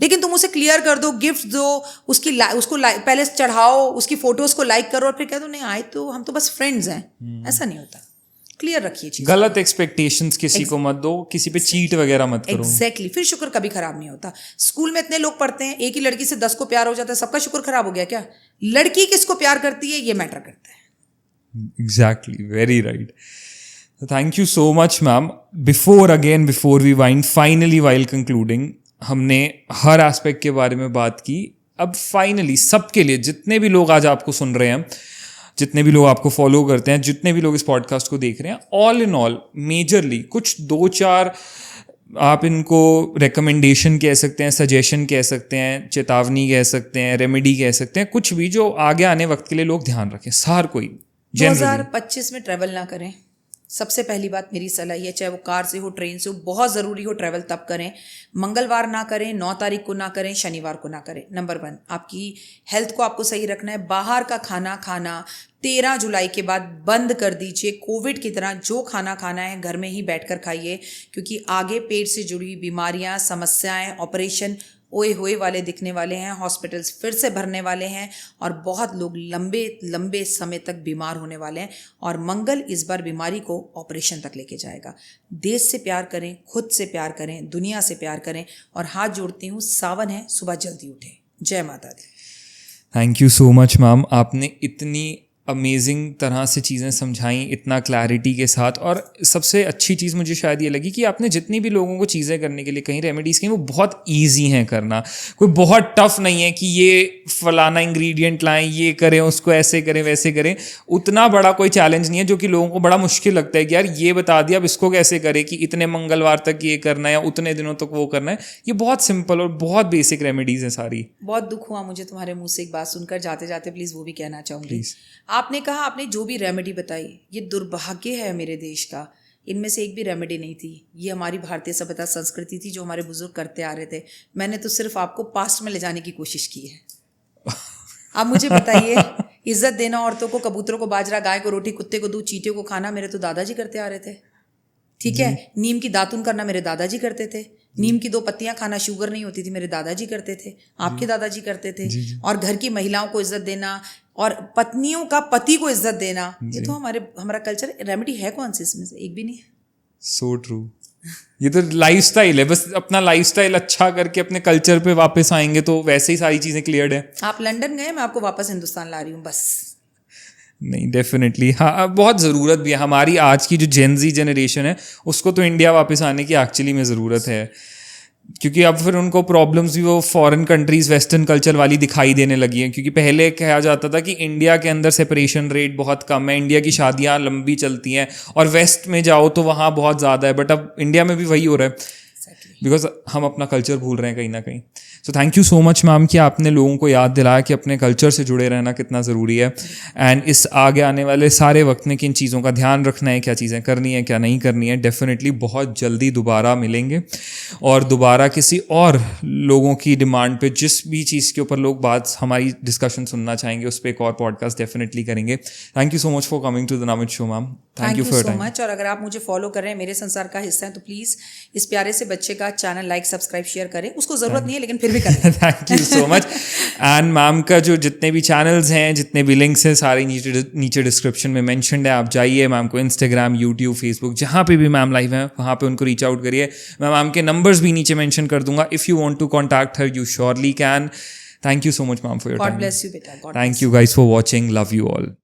लेकिन तुम उसे क्लियर कर दो, गिफ्ट दो, उसको पहले चढ़ाओ, उसकी फोटोज को लाइक करो, और फिर कह दो नहीं आए तो हम तो बस फ्रेंड्स हैं। ऐसा नहीं होता। क्लियर रखिए चीज़। गलत एक्सपेक्टेशंस किसी को मत दो, किसी पे चीट वगैरह मत करो। एग्जैक्टली। फिर शुक्र कभी खराब नहीं होता। स्कूल में इतने लोग पढ़ते हैं, एक ही लड़की से 10 को प्यार हो जाता है, सबका शुक्र खराब हो गया क्या? लड़की किसको प्यार करती है ये मैटर करता है। Exactly, very right. Thank you so much ma'am. Before we wind, finally while concluding, हमने हर एस्पेक्ट के बारे में बात की। अब फाइनली सबके लिए, जितने भी लोग आज आपको सुन रहे हैं, जितने भी लोग आपको फॉलो करते हैं, जितने भी लोग इस पॉडकास्ट को देख रहे हैं, ऑल इन ऑल मेजरली कुछ 2-4 आप इनको रिकमेंडेशन कह सकते हैं, सजेशन कह सकते हैं, चेतावनी कह सकते हैं, रेमेडी कह सकते हैं, कुछ भी जो आगे आने वक्त के लिए लोग ध्यान रखें, हर कोई। 2025 में ट्रैवल ना करें। सबसे पहली बात मेरी सलाह है, चाहे वो कार से हो, ट्रेन से हो, बहुत ज़रूरी हो ट्रैवल तब करें। मंगलवार ना करें, 9 तारीख को ना करें, शनिवार को ना करें। नंबर 1, आपकी हेल्थ को आपको सही रखना है। बाहर का खाना 13 जुलाई के बाद बंद कर दीजिए। कोविड की तरह जो खाना खाना है घर में ही बैठकर खाइए, क्योंकि आगे पेट से जुड़ी बीमारियां, समस्याएं, ऑपरेशन ओए होए वाले दिखने वाले हैं। हॉस्पिटल्स फिर से भरने वाले हैं और बहुत लोग लंबे लंबे समय तक बीमार होने वाले हैं। और मंगल इस बार बीमारी को ऑपरेशन तक लेके जाएगा। देश से प्यार करें, खुद से प्यार करें, दुनिया से प्यार करें। और हाथ जोड़ती हूँ, सावन है, सुबह जल्दी उठें। जय माता दी। Thank you so much ma'am. आपने इतनी अमेजिंग तरह से चीज़ें समझाई इतना क्लैरिटी के साथ। और सबसे अच्छी चीज़ मुझे शायद ये लगी कि आपने जितनी भी लोगों को चीज़ें करने के लिए कहीं रेमेडीज़ कहीं, वो बहुत ईजी हैं करना, कोई बहुत टफ नहीं है कि ये फलाना इंग्रेडिएंट लाएं, ये करें, उसको ऐसे करें वैसे करें। उतना बड़ा कोई चैलेंज नहीं है जो कि लोगों को बड़ा मुश्किल लगता है कि यार ये बता दिया अब इसको कैसे करें, कि इतने मंगलवार तक ये करना है या उतने दिनों तक वो करना है। ये बहुत सिंपल और बहुत बेसिक रेमेडीज़ हैं सारी। बहुत दुख हुआ मुझे तुम्हारे मुंह से एक बात सुनकर, जाते जाते प्लीज़ वो भी कहना चाहूँगी। आपने कहा आपने जो भी रेमेडी बताई ये दुर्भाग्य है मेरे देश का, इनमें से एक भी रेमेडी नहीं थी। ये हमारी भारतीय सभ्यता संस्कृति थी जो हमारे बुजुर्ग करते आ रहे थे। मैंने तो सिर्फ आपको पास्ट में ले जाने की कोशिश की है। आप मुझे बताइए, इज्जत देना औरतों को, कबूतरों को बाजरा, गाय को रोटी, कुत्ते को दूध, चींटियों को खाना मेरे तो दादाजी करते आ रहे थे। ठीक है, नीम की दातुन करना मेरे दादाजी करते थे। नीम की 2 पत्तियां खाना, शुगर नहीं होती थी, मेरे दादाजी करते थे। आपके दादाजी करते थे। और घर की महिलाओं को इज्जत देना और पत्नियों का पति को इज्जत देना, ये तो हमारा कल्चर। रेमेडी है कौन सी इसमें से? एक भी नहीं है। So true. ये तो लाइफस्टाइल है, बस अपना लाइफस्टाइल अच्छा करके अपने कल्चर पे वापस आएंगे तो वैसे ही सारी चीजें क्लियर्ड है। आप लंदन गए, मैं आपको वापस हिंदुस्तान ला रही हूँ बस। नहीं, डेफिनेटली हाँ, बहुत ज़रूरत भी है। हमारी आज की जो जेनजी जनरेशन है उसको तो इंडिया वापस आने की एक्चुअली में ज़रूरत है, क्योंकि अब फिर उनको प्रॉब्लम्स भी वो फॉरेन कंट्रीज़ वेस्टर्न कल्चर वाली दिखाई देने लगी हैं। क्योंकि पहले कहा जाता था कि इंडिया के अंदर सेपरेशन रेट बहुत कम है, इंडिया की शादियाँ लंबी चलती हैं, और वेस्ट में जाओ तो वहाँ बहुत ज़्यादा है। बट अब इंडिया में भी वही हो रहा है, बिकॉज हम अपना कल्चर भूल रहे हैं कहीं ना कहीं। So thank you so much ma'am कि आपने लोगों को याद दिलाया कि अपने कल्चर से जुड़े रहना कितना ज़रूरी है। एंड इस आगे आने वाले सारे वक्त में किन चीज़ों का ध्यान रखना है, क्या चीज़ें करनी है, क्या नहीं करनी है। डेफिनेटली बहुत जल्दी दोबारा मिलेंगे और दोबारा किसी और लोगों की डिमांड पे जिस भी चीज़ के ऊपर लोग बात हमारी डिस्कशन सुनना चाहेंगे उस पर एक और पॉडकास्ट डेफिनेटली करेंगे। Thank you so much for coming to the Namit show ma'am. Thank you so much. और अगर आप मुझे फॉलो कर रहे हैं, मेरे संसार का हिस्सा है, तो प्लीज़ इस प्यारे से बच्चे का चैनल लाइक, सब्सक्राइब, शेयर करें। उसको ज़रूरत नहीं है लेकिन फिर भी करें। Thank you so much. And ma'am का जो जितने भी चैनल्स हैं, जितने भी लिंक्स हैं, सारे नीचे डिस्क्रिप्शन में मेंशन्ड है। आप जाइए, मैम को इंस्टाग्राम, यूट्यूब, फेसबुक, जहाँ पे भी मैम लाइव हैं वहाँ पे उनको रीच आउट करिए। मैं मैम के नंबर्स भी नीचे मेंशन कर दूंगा। If you want to contact her, you surely can. Thank you so much ma'am for your time. God bless you बेटा। Thank you guys for watching. Love you all.